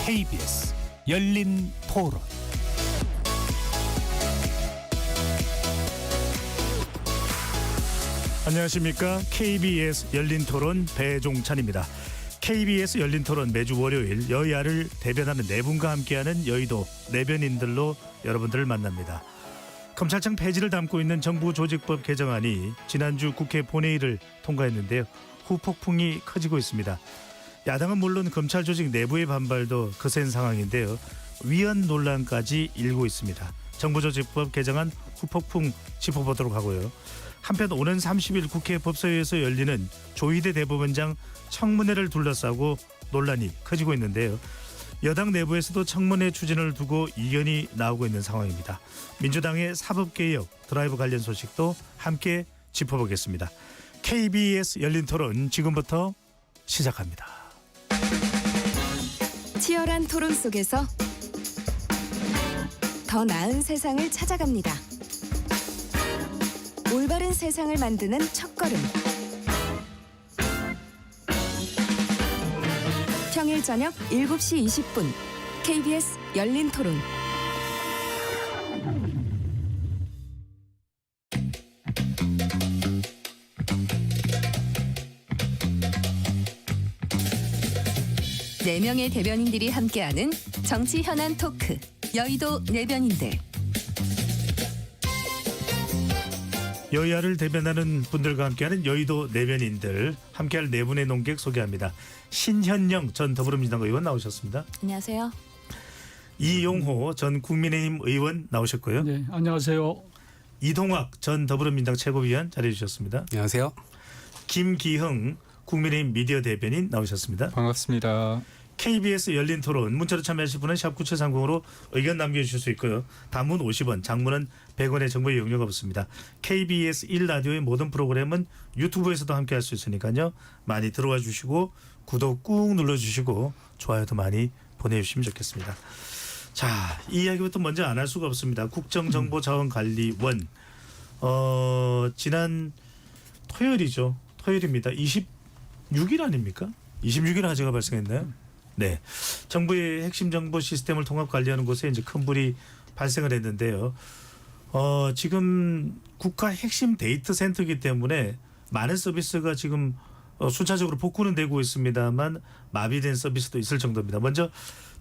KBS 열린 토론. 안녕하십니까. KBS 열린 토론 배종찬입니다. KBS 열린 토론 매주 월요일 여야를 대변하는 네 분과 함께하는 여의도 내변인들로 여러분들을 만납니다. 검찰청 폐지를 담고 있는 정부 조직법 개정안이 지난주 국회 본회의를 통과했는데요. 후폭풍이 커지고 있습니다. 야당은 물론 검찰 조직 내부의 반발도 거센 상황인데요. 위헌 논란까지 일고 있습니다. 정부 조직법 개정안 후폭풍 짚어보도록 하고요. 한편 오는 30일 국회 법사위에서 열리는 조희대 대법원장 청문회를 둘러싸고 논란이 커지고 있는데요. 여당 내부에서도 청문회 추진을 두고 이견이 나오고 있는 상황입니다. 민주당의 사법개혁 드라이브 관련 소식도 함께 짚어보겠습니다. KBS 열린 토론 지금부터 시작합니다. 치열한 토론 속에서 더 나은 세상을 찾아갑니다. 올바른 세상을 만드는 첫걸음. 평일 저녁 7시 20분 KBS 열린 토론. 네 명의 대변인들이 함께하는 정치 현안 토크 여의도 내변인들. 여야를 대변하는 분들과 함께하는 여의도 내변인들, 함께할 네 분의 논객 소개합니다. 신현영 전 더불어민주당 의원 나오셨습니다. 안녕하세요. 이용호 전 국민의힘 의원 나오셨고요. 네, 안녕하세요. 이동학 전 더불어민주당 최고위원 자리해 주셨습니다. 안녕하세요. 김기흥 국민의힘 미디어 대변인 나오셨습니다. 반갑습니다. KBS 열린 토론 문자로 참여하실 분은 샵 9730으로 의견 남겨주실 수 있고요. 단문 50원, 장문은 100원의 정보 이용료가 붙습니다. KBS 1라디오의 모든 프로그램은 유튜브에서도 함께할 수 있으니까요. 많이 들어와 주시고 구독 꾹 눌러주시고 좋아요도 많이 보내주시면 좋겠습니다. 자, 이 이야기부터 먼저 안 할 수가 없습니다. 국정정보자원관리원 지난 토요일이죠. 토요일입니다. 26일 아닙니까? 26일 화재가 발생했나요? 네, 정부의 핵심 정보 시스템을 통합 관리하는 곳에 이제 큰 불이 발생을 했는데요. 지금 국가 핵심 데이터 센터이기 때문에 많은 서비스가 지금 순차적으로 복구는 되고 있습니다만 마비된 서비스도 있을 정도입니다. 먼저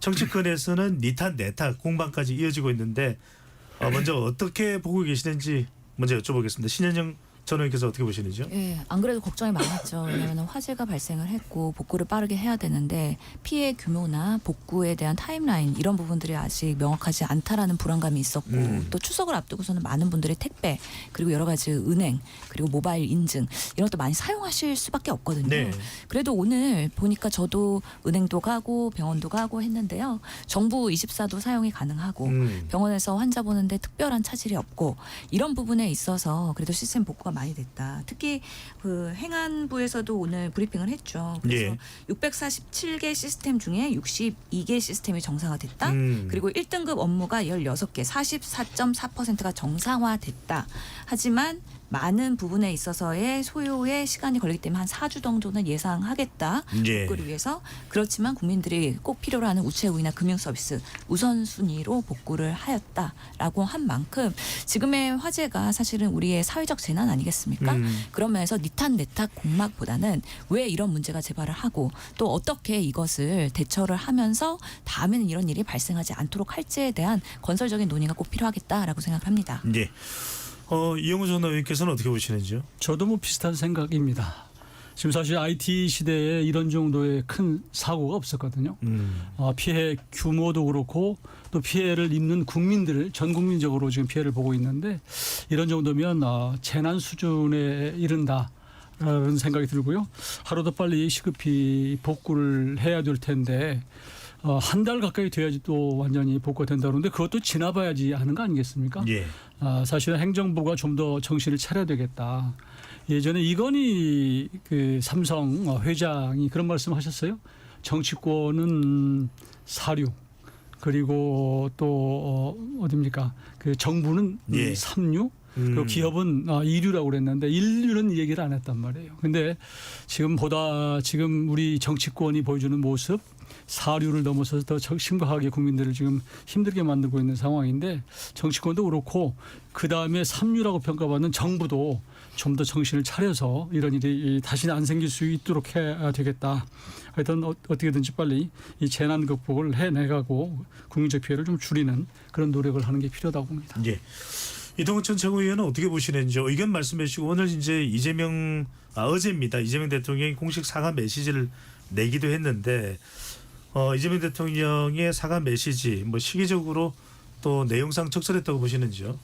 정치권에서는 니탄 내탁 공방까지 이어지고 있는데 먼저 어떻게 보고 계시는지 먼저 여쭤보겠습니다. 신현영 전 의원께서 어떻게 보시는지요? 예, 안 그래도 걱정이 많았죠. 왜냐하면 화재가 발생을 했고 복구를 빠르게 해야 되는데 피해 규모나 복구에 대한 타임라인 이런 부분들이 아직 명확하지 않다라는 불안감이 있었고 또 추석을 앞두고서는 많은 분들이 택배 그리고 여러 가지 은행 그리고 모바일 인증 이런 것도 많이 사용하실 수밖에 없거든요. 네. 그래도 오늘 보니까 저도 은행도 가고 병원도 가고 했는데요. 정부 24도 사용이 가능하고 병원에서 환자 보는데 특별한 차질이 없고 이런 부분에 있어서 그래도 시스템 복구가 많이 됐다. 특히 그 행안부에서도 오늘 브리핑을 했죠. 그래서 예. 647개 시스템 중에 62개 시스템이 정상화됐다. 그리고 1등급 업무가 16개, 44.4%가 정상화됐다. 하지만 많은 부분에 있어서의 소요의 시간이 걸리기 때문에 한 4주 정도는 예상하겠다. 예. 복구를 위해서. 그렇지만 국민들이 꼭 필요로 하는 우체국이나 금융서비스 우선순위로 복구를 하였다라고 한 만큼 지금의 화재가 사실은 우리의 사회적 재난 아니겠습니까? 그런 면에서 니탄 내탁 공막보다는 왜 이런 문제가 재발을 하고 또 어떻게 이것을 대처를 하면서 다음에는 이런 일이 발생하지 않도록 할지에 대한 건설적인 논의가 꼭 필요하겠다라고 생각을 합니다. 예. 이용호 전 의원께서는 어떻게 보시는지요? 저도 뭐 비슷한 생각입니다. 지금 사실 IT 시대에 이런 정도의 큰 사고가 없었거든요. 피해 규모도 그렇고 또 피해를 입는 국민들 전 국민적으로 지금 피해를 보고 있는데 이런 정도면 재난 수준에 이른다라는 생각이 들고요. 하루도 빨리 시급히 복구를 해야 될 텐데 한 달 가까이 돼야지 또 완전히 복구가 된다 그러는데 그것도 지나봐야지 하는 거 아니겠습니까? 예. 사실은 행정부가 좀 더 정신을 차려야 되겠다. 예전에 이건희 그 삼성 회장이 그런 말씀하셨어요. 정치권은 사료 그리고 또 어디입니까? 그 정부는 예. 삼류 그리고 기업은 2류라고 그랬는데 1류는 얘기를 안 했단 말이에요. 근데 지금 우리 정치권이 보여주는 모습 4류를 넘어서서 더 심각하게 국민들을 지금 힘들게 만들고 있는 상황인데 정치권도 그렇고 그다음에 3류라고 평가받는 정부도 좀 더 정신을 차려서 이런 일이 다시는 안 생길 수 있도록 해야 되겠다. 하여튼 어떻게든지 빨리 이 재난 극복을 해내가고 국민적 피해를 좀 줄이는 그런 노력을 하는 게 필요하다고 봅니다. 예. 이동훈 전 최고위원은 어떻게 보시는지 의견 말씀해 주시고 오늘 이제 어제입니다. 이재명 대통령이 공식 사과 메시지를 내기도 했는데 이재명 대통령의 사과 메시지 뭐 시기적으로 또 내용상 적절했다고 보시는지요?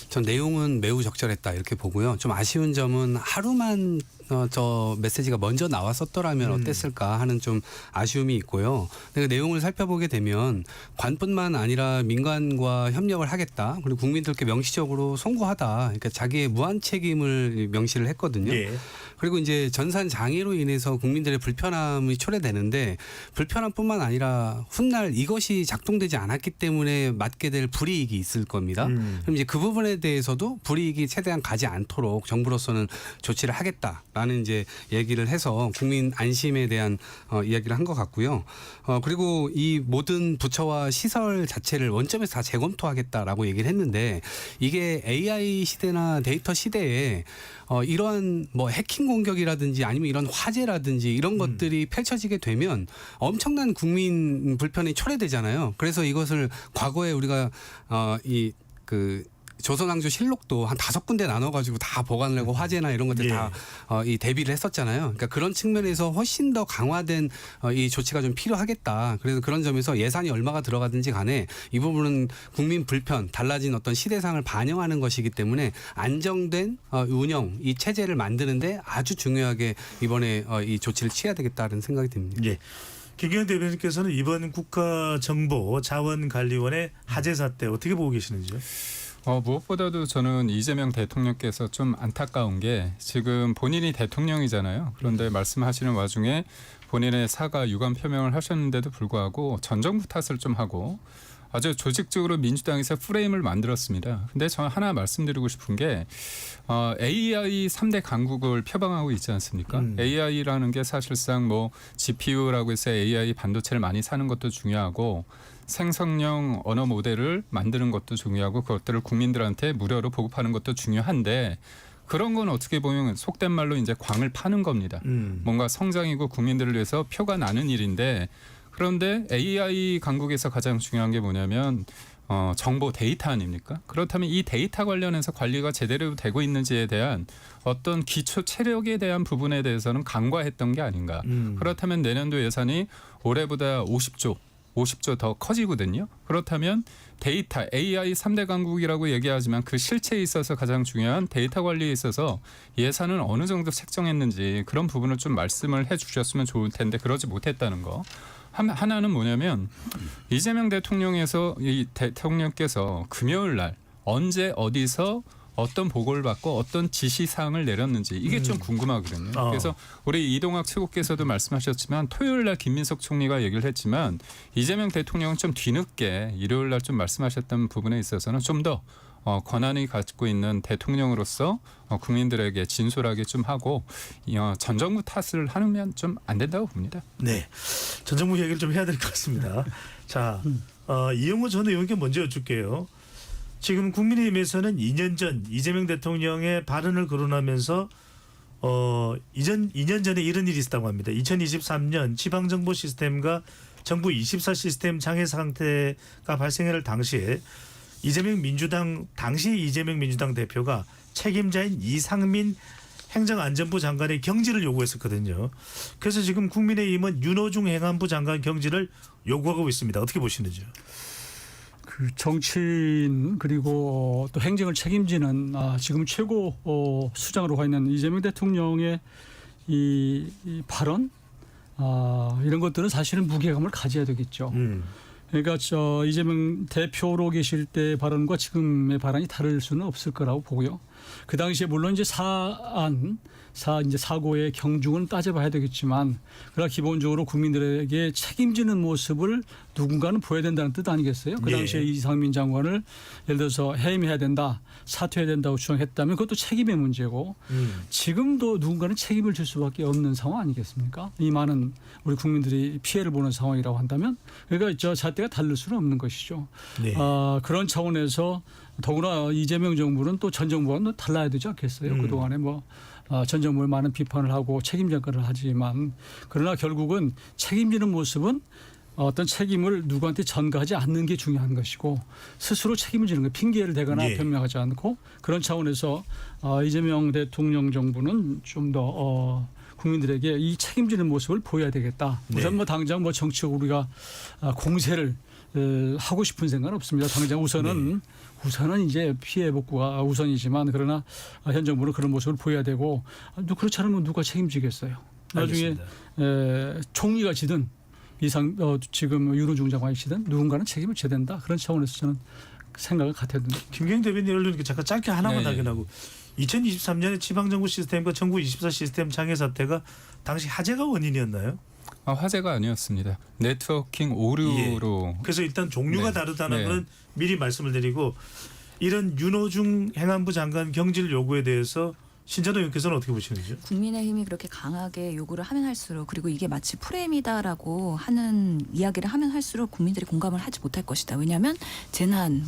전 내용은 매우 적절했다 이렇게 보고요. 좀 아쉬운 점은 하루만 저 메시지가 먼저 나왔었더라면 어땠을까 하는 좀 아쉬움이 있고요. 그 내용을 살펴보게 되면 관뿐만 아니라 민간과 협력을 하겠다. 그리고 국민들께 명시적으로 송구하다. 그러니까 자기의 무한 책임을 명시를 했거든요. 예. 그리고 이제 전산 장애로 인해서 국민들의 불편함이 초래되는데 불편함뿐만 아니라 훗날 이것이 작동되지 않았기 때문에 맞게 될 불이익이 있을 겁니다. 그럼 이제 그 부분에 대해서도 불이익이 최대한 가지 않도록 정부로서는 조치를 하겠다라는 이제 얘기를 해서 국민 안심에 대한 이야기를 한 것 같고요. 그리고 이 모든 부처와 시설 자체를 원점에서 다 재검토하겠다라고 얘기를 했는데 이게 AI 시대나 데이터 시대에 이러한 뭐 해킹 공격이라든지 아니면 이런 화재라든지 이런 것들이 펼쳐지게 되면 엄청난 국민 불편이 초래되잖아요. 그래서 이것을 과거에 우리가 조선왕조 실록도 한 5군데 나눠가지고 다 보관을 하고 화재나 이런 것들 다 이 대비를 했었잖아요. 그러니까 그런 측면에서 훨씬 더 강화된 이 조치가 좀 필요하겠다. 그래서 그런 점에서 예산이 얼마가 들어가든지 간에 이 부분은 국민 불편, 달라진 어떤 시대상을 반영하는 것이기 때문에 안정된 운영, 이 체제를 만드는데 아주 중요하게 이번에 이 조치를 취해야 되겠다는 생각이 듭니다. 예. 김경현 대변인께서는 이번 국가정보자원관리원의 화재 사태 어떻게 보고 계시는지요? 무엇보다도 저는 이재명 대통령께서 좀 안타까운 게 지금 본인이 대통령이잖아요. 그런데 말씀하시는 와중에 본인의 사과 유감 표명을 하셨는데도 불구하고 전 정부 탓을 좀 하고 아주 조직적으로 민주당에서 프레임을 만들었습니다. 근데 저 하나 말씀드리고 싶은 게 AI 3대 강국을 표방하고 있지 않습니까? AI라는 게 사실상 뭐 GPU라고 해서 AI 반도체를 많이 사는 것도 중요하고 생성형 언어 모델을 만드는 것도 중요하고 그것들을 국민들한테 무료로 보급하는 것도 중요한데 그런 건 어떻게 보면 속된 말로 이제 광을 파는 겁니다. 뭔가 성장이고 국민들을 위해서 표가 나는 일인데 그런데 AI 강국에서 가장 중요한 게 뭐냐면 정보 데이터 아닙니까? 그렇다면 이 데이터 관련해서 관리가 제대로 되고 있는지에 대한 어떤 기초 체력에 대한 부분에 대해서는 간과했던 게 아닌가. 그렇다면 내년도 예산이 올해보다 50조 더 커지거든요. 그렇다면 데이터 AI 3대 강국이라고 얘기하지만 그 실체에 있어서 가장 중요한 데이터 관리에 있어서 예산은 어느 정도 책정했는지 그런 부분을 좀 말씀을 해 주셨으면 좋을 텐데 그러지 못했다는 거. 하나는 뭐냐면 이재명 대통령께서 금요일 날 언제 어디서 어떤 보고를 받고 어떤 지시사항을 내렸는지 이게 좀 궁금하거든요. 그래서 우리 이동학 최고께서도 말씀하셨지만 토요일 날 김민석 총리가 얘기를 했지만 이재명 대통령은 좀 뒤늦게 일요일 날 좀 말씀하셨던 부분에 있어서는 좀 더 권한이 갖고 있는 대통령으로서 국민들에게 진솔하게 좀 하고 전 정부 탓을 하면 좀 안 된다고 봅니다. 네. 전 정부 얘기를 좀 해야 될 것 같습니다. 자, 이영호 전 의원께 먼저 여쭐게요. 지금 국민의힘에서는 2년 전 이재명 대통령의 발언을 거론하면서 2년 전에 이런 일이 있었다고 합니다. 2023년 지방정보 시스템과 정부 24 시스템 장애 상태가 발생할 당시에 당시 이재명 민주당 대표가 책임자인 이상민 행정안전부 장관의 경질을 요구했었거든요. 그래서 지금 국민의힘은 윤호중 행안부 장관 경질을 요구하고 있습니다. 어떻게 보시는지요? 그 정치인 그리고 또 행정을 책임지는 지금 최고 수장으로 가 있는 이재명 대통령의 이 발언 이런 것들은 사실은 무게감을 가져야 되겠죠. 그러니까 이재명 대표로 계실 때 발언과 지금의 발언이 다를 수는 없을 거라고 보고요. 그 당시에 물론 이제 이제 사고의 경중은 따져봐야 되겠지만 그러나 기본적으로 국민들에게 책임지는 모습을 누군가는 보여야 된다는 뜻 아니겠어요? 그 당시에 이상민 장관을 예를 들어서 해임해야 된다, 사퇴해야 된다고 주장했다면 그것도 책임의 문제고 지금도 누군가는 책임을 질 수밖에 없는 상황 아니겠습니까? 이 많은 우리 국민들이 피해를 보는 상황이라고 한다면 그러니까 저 잣대가 다를 수는 없는 것이죠. 네. 그런 차원에서 더구나 이재명 정부는 또 전 정부와는 달라야 되지 않겠어요? 그동안에 전 정부에 많은 비판을 하고 책임 전가를 하지만 그러나 결국은 책임지는 모습은 어떤 책임을 누구한테 전가하지 않는 게 중요한 것이고 스스로 책임을 지는 거 핑계를 대거나 네. 변명하지 않고 그런 차원에서 이재명 대통령 정부는 좀 더 국민들에게 이 책임지는 모습을 보여야 되겠다. 우선 당장 정치적으로 우리가 공세를 하고 싶은 생각은 없습니다. 당장 우선은 이제 피해 복구가 우선이지만 그러나 현 정부는 그런 모습을 보여야 되고 그렇지 않으면 누가 책임지겠어요. 나중에 총리가 지든 지금 윤호중 장관이 지든 누군가는 책임을 져야 된다. 그런 차원에서 저는 생각을 갖게 됩니다. 김경희 대변인 이렇게 잠깐 짧게 하나만 확인하고 2023년에 지방정부 시스템과 정부 24 시스템 장애 사태가 당시 화재가 원인이었나요? 화재가 아니었습니다. 네트워킹 오류로. 그래서 일단 종류가 네. 다르다는 네. 건 미리 말씀을 드리고 이런 윤호중 행안부 장관 경질 요구에 대해서 신찬호 의원께서는 어떻게 보시는 거죠? 국민의힘이 그렇게 강하게 요구를 하면 할수록 그리고 이게 마치 프레임이다라고 하는 이야기를 하면 할수록 국민들이 공감을 하지 못할 것이다. 왜냐하면 재난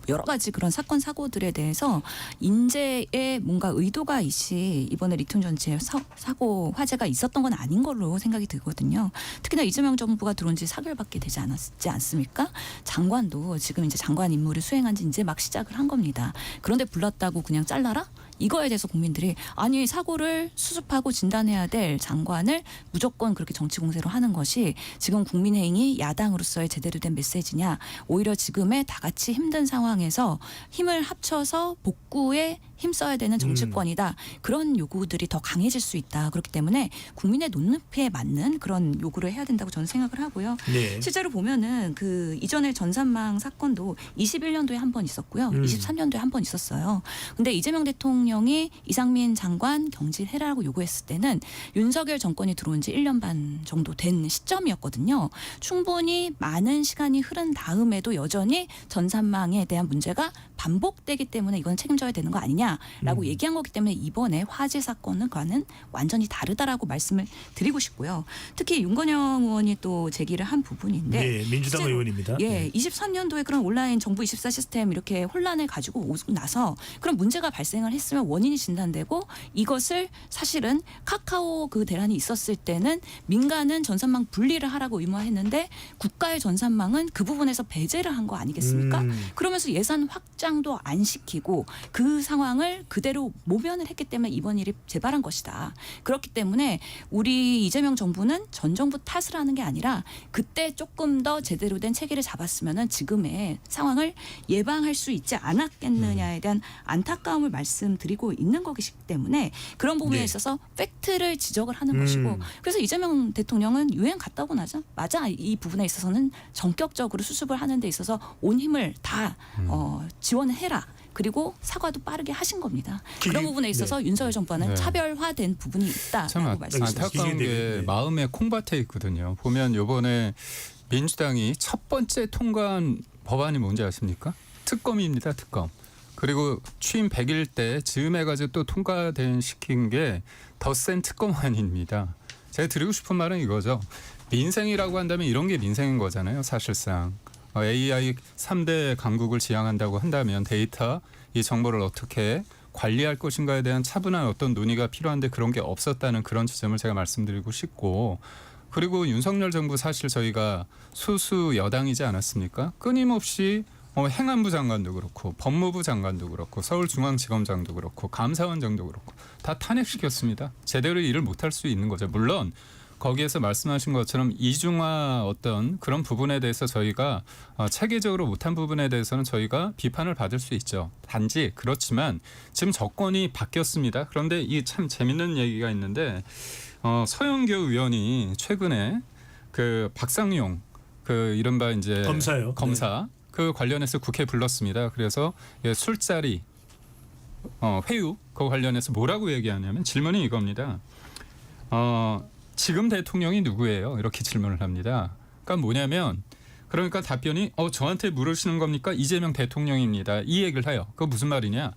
여러 가지 그런 사건 사고들에 대해서 인재의 뭔가 의도가 있이 이번에 리튬 전지의 사고 화재가 있었던 건 아닌 걸로 생각이 들거든요. 특히나 이재명 정부가 들어온 지 4개월밖에 되지 않았지 않습니까? 장관도 지금 이제 장관 임무를 수행한 지 이제 막 시작을 한 겁니다. 그런데 불렀다고 그냥 잘라라? 이거에 대해서 국민들이 아니 사고를 수습하고 진단해야 될 장관을 무조건 그렇게 정치 공세로 하는 것이 지금 국민의힘이 야당으로서의 제대로 된 메시지냐. 오히려 지금의 다 같이 힘든 상황에서 힘을 합쳐서 복구에 힘써야 되는 정치권이다. 그런 요구들이 더 강해질 수 있다. 그렇기 때문에 국민의 눈높이에 맞는 그런 요구를 해야 된다고 저는 생각을 하고요. 네. 실제로 보면은 그 이전에 전산망 사건도 21년도에 한 번 있었고요. 23년도에 한 번 있었어요. 근데 이재명 대통령이 이상민 장관 경질해라라고 요구했을 때는 윤석열 정권이 들어온 지 1년 반 정도 된 시점이었거든요. 충분히 많은 시간이 흐른 다음에도 여전히 전산망에 대한 문제가 반복되기 때문에 이건 책임져야 되는 거 아니냐라고 얘기한 거기 때문에 이번에 화재 사건과는 완전히 다르다라고 말씀을 드리고 싶고요. 특히 윤건영 의원이 또 제기를 한 부분인데 네, 민주당 실제로, 의원입니다. 예, 23년도에 그런 온라인 정부 24 시스템 이렇게 혼란을 가지고 오고 나서 그런 문제가 발생을 했으면 원인이 진단되고 이것을 사실은 카카오 그 대란이 있었을 때는 민간은 전산망 분리를 하라고 의무화했는데 국가의 전산망은 그 부분에서 배제를 한 거 아니겠습니까? 그러면서 예산 확장도 안 시키고 그 상황을 그대로 모면을 했기 때문에 이번 일이 재발한 것이다. 그렇기 때문에 우리 이재명 정부는 전 정부 탓을 하는 게 아니라 그때 조금 더 제대로 된 체계를 잡았으면은 지금의 상황을 예방할 수 있지 않았겠느냐에 대한 안타까움을 말씀드리고 있는 것이기 때문에 그런 부분에 네. 있어서 팩트를 지적을 하는 것이고 그래서 이재명 대통령은 유엔 갔다 오고 나자 맞아 이 부분에 있어서는 전격적으로 수습을 하는 데 있어서 온 힘을 다 지원을 해라. 그리고 사과도 빠르게 하신 겁니다. 그런 부분에 있어서 윤석열 정부와는 네. 차별화된 부분이 참 있다라고 말씀드립니다. 안타까운 게 네. 마음에 콩밭에 있거든요. 보면 이번에 민주당이 첫 번째 통과한 법안이 뭔지 아십니까? 특검입니다. 특검. 그리고 취임 100일 때 즈음해가지고 또 통과된 시킨 게 더 센 특검안입니다. 제가 드리고 싶은 말은 이거죠. 민생이라고 한다면 이런 게 민생인 거잖아요. 사실상. AI 3대 강국을 지향한다고 한다면 데이터, 이 정보를 어떻게 관리할 것인가에 대한 차분한 어떤 논의가 필요한데 그런 게 없었다는 그런 지점을 제가 말씀드리고 싶고 그리고 윤석열 정부 사실 저희가 소수 여당이지 않았습니까? 끊임없이 행안부 장관도 그렇고 법무부 장관도 그렇고 서울중앙지검장도 그렇고 감사원장도 그렇고 다 탄핵시켰습니다. 제대로 일을 못할 수 있는 거죠. 물론 거기에서 말씀하신 것처럼 이중화 어떤 그런 부분에 대해서 저희가 체계적으로 못한 부분에 대해서는 저희가 비판을 받을 수 있죠. 단지 그렇지만 지금 정권이 바뀌었습니다. 그런데 이 참 재밌는 얘기가 있는데 서영교 의원이 최근에 그 박상용 그 이른바 이제 검사요. 검사 그 관련해서 국회 불렀습니다. 그래서 술자리 회유 그거 관련해서 뭐라고 얘기하냐면 질문이 이겁니다. 지금 대통령이 누구예요? 이렇게 질문을 합니다. 그러니까 뭐냐면 그러니까 답변이 저한테 물으시는 겁니까? 이재명 대통령입니다. 이 얘기를 해요. 그거 무슨 말이냐?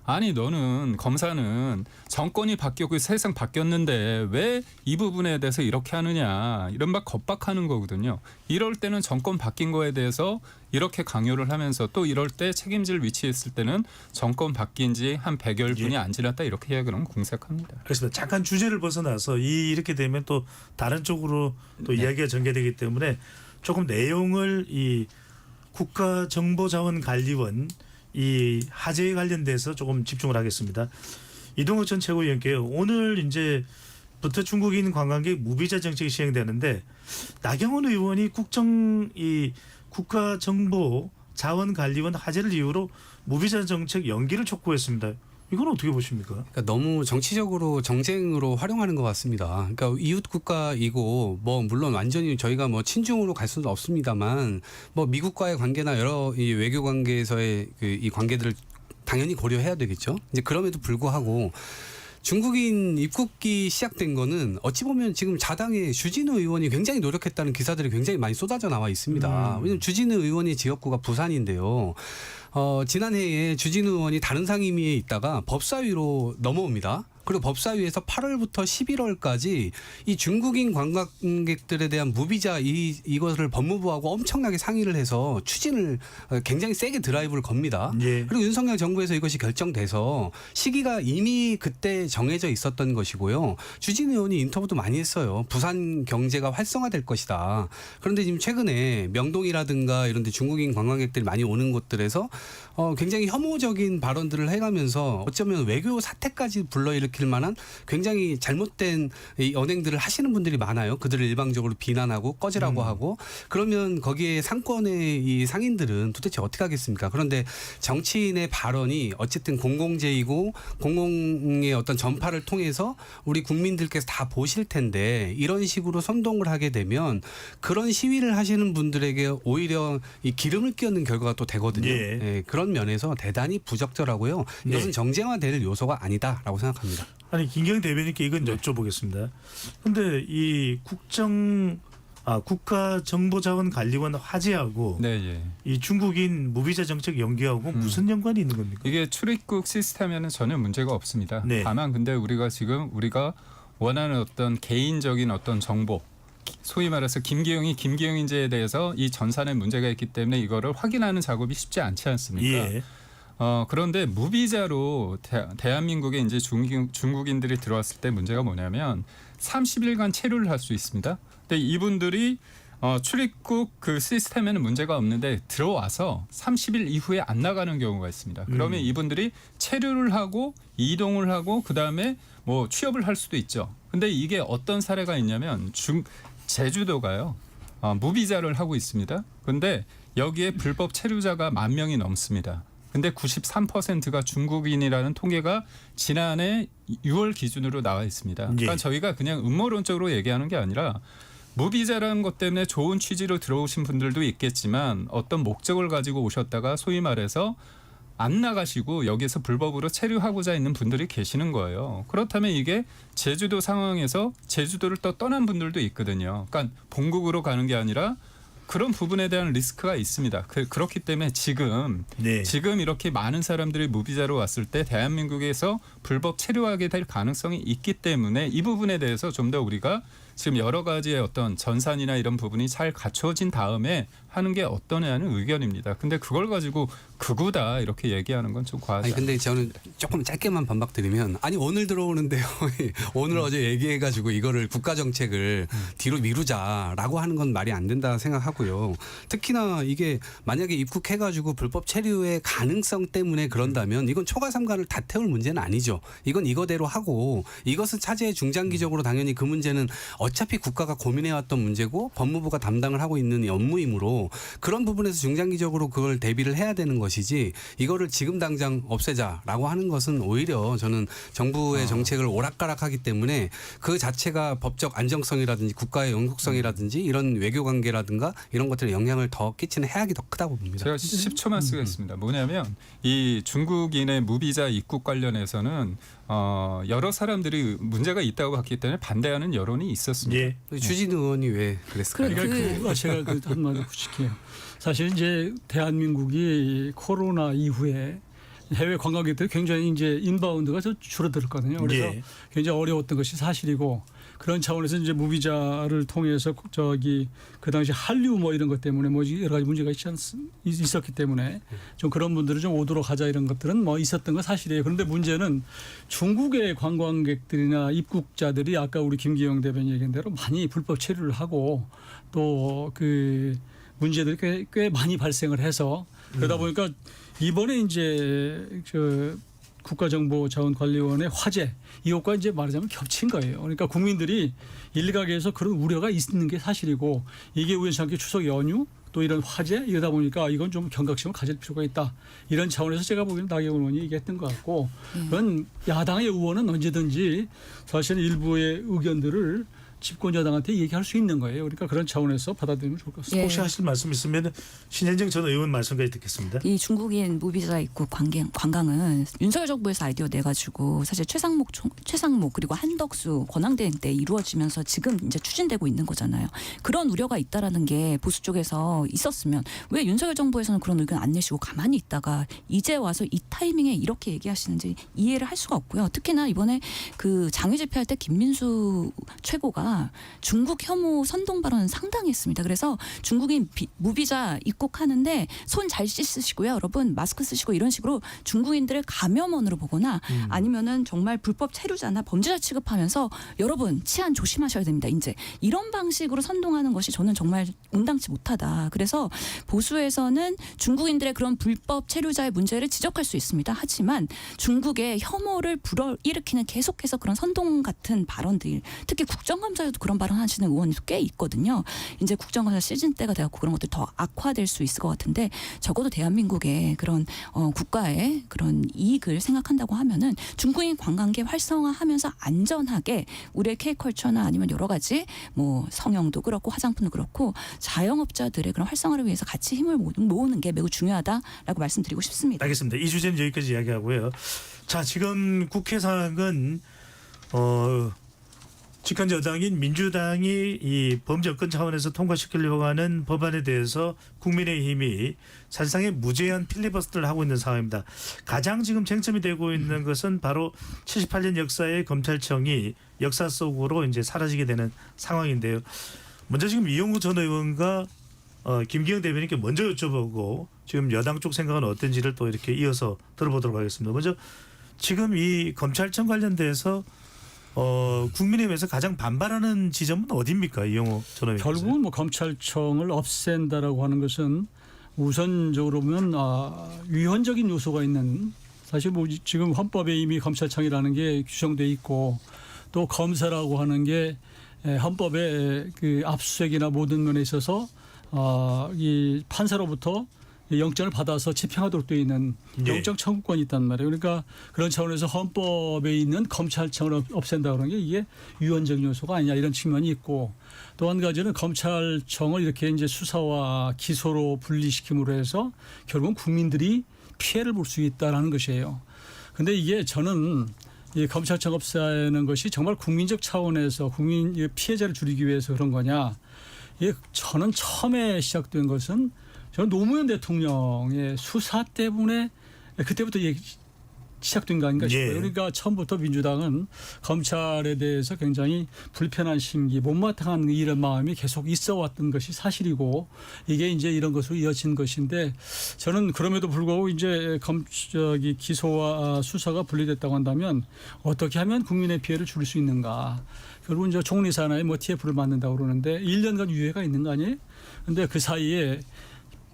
아니 너는 검사는 정권이 바뀌었고 세상 바뀌었는데 왜 이 부분에 대해서 이렇게 하느냐 이런 겁박하는 거거든요. 이럴 때는 정권 바뀐 거에 대해서 이렇게 강요를 하면서 또 이럴 때 책임질 위치에 있을 때는 정권 바뀐 지 한 100여일 분이 안 지났다 이렇게 이야기하면 궁색합니다. 그렇습니다. 잠깐 주제를 벗어나서 이렇게 되면 또 다른 쪽으로 또 네. 이야기가 전개되기 때문에 조금 내용을 이 국가정보자원관리원 이 하재에 관련돼서 조금 집중을 하겠습니다. 이동욱 전 최고위원께요. 오늘 이제부터 중국인 관광객 무비자 정책이 시행되는데 나경원 의원이 국가정보자원관리원 하재를 이유로 무비자 정책 연기를 촉구했습니다. 이건 어떻게 보십니까? 그러니까 너무 정치적으로 정쟁으로 활용하는 것 같습니다. 그러니까 이웃 국가이고 뭐 물론 완전히 저희가 뭐 친중으로 갈 수는 없습니다만 뭐 미국과의 관계나 여러 이 외교 관계에서의 이 관계들을 당연히 고려해야 되겠죠. 이제 그럼에도 불구하고 중국인 입국이 시작된 거는 어찌 보면 지금 자당의 주진우 의원이 굉장히 노력했다는 기사들이 굉장히 많이 쏟아져 나와 있습니다. 왜냐하면 주진우 의원의 지역구가 부산인데요. 지난해에 주진우 의원이 다른 상임위에 있다가 법사위로 넘어옵니다. 그리고 법사위에서 8월부터 11월까지 이 중국인 관광객들에 대한 무비자 이것을 법무부하고 엄청나게 상의를 해서 추진을 굉장히 세게 드라이브를 겁니다. 예. 그리고 윤석열 정부에서 이것이 결정돼서 시기가 이미 그때 정해져 있었던 것이고요. 주진우 의원이 인터뷰도 많이 했어요. 부산 경제가 활성화될 것이다. 그런데 지금 최근에 명동이라든가 이런 데 중국인 관광객들이 많이 오는 곳들에서 굉장히 혐오적인 발언들을 해가면서 어쩌면 외교 사태까지 불러일으킬 만한 굉장히 잘못된 이 언행들을 하시는 분들이 많아요. 그들을 일방적으로 비난하고 꺼지라고 하고 그러면 거기에 상권의 이 상인들은 도대체 어떻게 하겠습니까? 그런데 정치인의 발언이 어쨌든 공공재이고 공공의 어떤 전파를 통해서 우리 국민들께서 다 보실 텐데 이런 식으로 선동을 하게 되면 그런 시위를 하시는 분들에게 오히려 이 기름을 끼얹는 결과가 또 되거든요. 예. 예, 그런 면에서 대단히 부적절하고요. 이것은 예. 정쟁화될 요소가 아니다라고 생각합니다. 아니 김경 대변인께 이건 여쭤보겠습니다. 그런데 이 국가정보자원관리원 화재하고 네, 예. 이 중국인 무비자 정책 연기하고 무슨 연관이 있는 겁니까? 이게 출입국 시스템에는 전혀 문제가 없습니다. 네. 다만 근데 우리가 원하는 어떤 개인적인 어떤 정보 소위 말해서 김기영인지에 대해서 이 전산에 문제가 있기 때문에 이거를 확인하는 작업이 쉽지 않지 않습니까? 예. 그런데 무비자로 대한민국에 이제 중국인들이 들어왔을 때 문제가 뭐냐면 30일간 체류를 할 수 있습니다. 근데 이분들이 출입국 그 시스템에는 문제가 없는데 들어와서 30일 이후에 안 나가는 경우가 있습니다. 그러면 이분들이 체류를 하고 이동을 하고 그다음에 뭐 취업을 할 수도 있죠. 근데 이게 어떤 사례가 있냐면 제주도가요. 무비자를 하고 있습니다. 근데 여기에 불법 체류자가 10,000명이 넘습니다. 근데 93%가 중국인이라는 통계가 지난해 6월 기준으로 나와 있습니다. 그러니까 예. 저희가 그냥 음모론적으로 얘기하는 게 아니라 무비자라는 것 때문에 좋은 취지로 들어오신 분들도 있겠지만 어떤 목적을 가지고 오셨다가 소위 말해서 안 나가시고 여기서 불법으로 체류하고자 있는 분들이 계시는 거예요. 그렇다면 이게 제주도 상황에서 제주도를 또 떠난 분들도 있거든요. 그러니까 본국으로 가는 게 아니라 그런 부분에 대한 리스크가 있습니다. 그렇기 때문에 지금 이렇게 많은 사람들이 무비자로 왔을 때 대한민국에서 불법 체류하게 될 가능성이 있기 때문에 이 부분에 대해서 좀 더 우리가 지금 여러 가지의 어떤 전산이나 이런 부분이 잘 갖춰진 다음에 하는 게 어떠냐는 의견입니다. 근데 그걸 가지고 극우다 이렇게 얘기하는 건 좀 과하지 아니 근데 않습니까? 저는 조금 짧게만 반박드리면 아니 오늘 들어오는데요. 오늘 어제 얘기해가지고 이거를 국가 정책을 뒤로 미루자라고 하는 건 말이 안 된다 생각하고요. 특히나 이게 만약에 입국해가지고 불법 체류의 가능성 때문에 그런다면 이건 초과 삼관을 다 태울 문제는 아니죠. 이건 이거대로 하고 이것은 차제에 중장기적으로 당연히 그 문제는 어차피 국가가 고민해왔던 문제고 법무부가 담당을 하고 있는 이 업무이므로 그런 부분에서 중장기적으로 그걸 대비를 해야 되는 것이지 이거를 지금 당장 없애자라고 하는 것은 오히려 저는 정부의 정책을 오락가락하기 때문에 그 자체가 법적 안정성이라든지 국가의 영속성이라든지 이런 외교 관계라든가 이런 것들에 영향을 더 끼치는 해악이 더 크다고 봅니다. 제가 10초만 쓰겠습니다. 뭐냐면 이 중국인의 무비자 입국 관련해서는 여러 사람들이 문제가 있다고 봤기 때문에 반대하는 여론이 있었습니다. 예. 주진우 의원이 왜 그랬을까요? 그러니까 제가 그 한마디 붙일게요. 사실 이제 대한민국이 코로나 이후에 해외 관광객들이 굉장히 이제 인바운드가 좀 줄어들었거든요. 그래서 예. 굉장히 어려웠던 것이 사실이고 그런 차원에서 이제 무비자를 통해서 그 당시 한류 뭐 이런 것 때문에 뭐 여러 가지 문제가 있었기 때문에 좀 그런 분들을 좀 오도록 하자 이런 것들은 뭐 있었던 건 사실이에요. 그런데 문제는 중국의 관광객들이나 입국자들이 아까 우리 김기영 대변인 얘기한 대로 많이 불법 체류를 하고 또 그 문제들이 꽤 많이 발생을 해서 그러다 보니까 이번에 이제 국가정보자원관리원의 화제 이것과 이제 말하자면 겹친 거예요. 그러니까 국민들이 일각에서 그런 우려가 있는 게 사실이고 이게 우연찮게 추석 연휴 또 이런 화제 이러다 보니까 이건 좀 경각심을 가질 필요가 있다. 이런 차원에서 제가 보기에는 나경원 의원이 얘기했던 것 같고 그런 야당의 의원은 언제든지 사실 일부의 의견들을 집권 여당한테 얘기할 수 있는 거예요. 그러니까 그런 차원에서 받아들이면 좋을 것 같습니다. 예. 혹시 하실 말씀 있으면 신현정 전 의원 말씀까지 듣겠습니다. 이 중국인 무비자 입국 관광은 윤석열 정부에서 아이디어 내가지고 사실 최상목 그리고 한덕수 권한대행 때 이루어지면서 지금 이제 추진되고 있는 거잖아요. 그런 우려가 있다라는 게 보수 쪽에서 있었으면 왜 윤석열 정부에서는 그런 의견 안 내시고 가만히 있다가 이제 와서 이 타이밍에 이렇게 얘기하시는지 이해를 할 수가 없고요. 특히나 이번에 그 장외 집회할 때 김민수 최고가 중국 혐오 선동 발언은 상당히 했습니다. 그래서 중국인 무비자 입국하는데 손 잘 씻으시고요. 여러분 마스크 쓰시고 이런 식으로 중국인들을 감염원으로 보거나 아니면은 정말 불법 체류자나 범죄자 취급하면서 여러분 치안 조심하셔야 됩니다. 이제 이런 방식으로 선동하는 것이 저는 정말 온당치 못하다. 그래서 보수에서는 중국인들의 그런 불법 체류자의 문제를 지적할 수 있습니다. 하지만 중국의 혐오를 불어일으키는 계속해서 그런 선동 같은 발언들 특히 국정감사에도 그런 발언하시는 의원이 꽤 있거든요. 이제 국정감사 시즌 때가 되었고 그런 것들이 더 악화될 수 있을 것 같은데 적어도 대한민국의 그런 국가의 그런 이익을 생각한다고 하면은 중국인 관광객 활성화하면서 안전하게 우리의 K컬처나 아니면 여러 가지 뭐 성형도 그렇고 화장품도 그렇고 자영업자들의 그런 활성화를 위해서 같이 힘을 모으는 게 매우 중요하다라고 말씀드리고 싶습니다. 알겠습니다. 이 주제는 여기까지 이야기하고요. 자, 지금 국회 상황은 집권 여당인 민주당이 이 범접근 차원에서 통과시키려고 하는 법안에 대해서 국민의힘이 사실상의 무제한 필리버스터를 하고 있는 상황입니다. 가장 지금 쟁점이 되고 있는 것은 바로 78년 역사의 검찰청이 역사 속으로 이제 사라지게 되는 상황인데요. 먼저 지금 이용우 전 의원과 김기영 대변인께 먼저 여쭤보고 지금 여당 쪽 생각은 어떤지를 또 이렇게 이어서 들어보도록 하겠습니다. 먼저 지금 이 검찰청 관련돼서 국민의힘에서 가장 반발하는 지점은 어디입니까, 이용호 전 의원? 결국은 뭐 검찰청을 없앤다라고 하는 것은 우선적으로 보면 위헌적인 요소가 있는 사실 뭐 지금 헌법에 이미 검찰청이라는 게 규정돼 있고 또 검사라고 하는 게 헌법에 그 압수수색이나 모든 면에 있어서 이 판사로부터 영장을 받아서 집행하도록 되어 있는 영장 청구권이 있단 말이에요. 그러니까 그런 차원에서 헌법에 있는 검찰청을 없앤다 그러는 게 이게 위헌적인 요소가 아니냐 이런 측면이 있고 또 한 가지는 검찰청을 이렇게 이제 수사와 기소로 분리시킴으로 해서 결국은 국민들이 피해를 볼 수 있다라는 것이에요. 그런데 이게 저는 이 검찰청 없애는 것이 정말 국민적 차원에서 국민 피해자를 줄이기 위해서 그런 거냐? 이게 저는 처음에 시작된 것은 저는 노무현 대통령의 수사 때문에 그때부터 시작된 거 아닌가 싶어요. 그러니까 처음부터 민주당은 검찰에 대해서 굉장히 불편한 심기, 못마땅한 이런 마음이 계속 있어 왔던 것이 사실이고 이게 이제 이런 것으로 이어진 것인데 저는 그럼에도 불구하고 이제 기소와 수사가 분리됐다고 한다면 어떻게 하면 국민의 피해를 줄일 수 있는가. 결국은 저 총리 산하에 뭐 TF를 만든다고 그러는데 1년간 유예가 있는 거 아니에요? 근데 그 사이에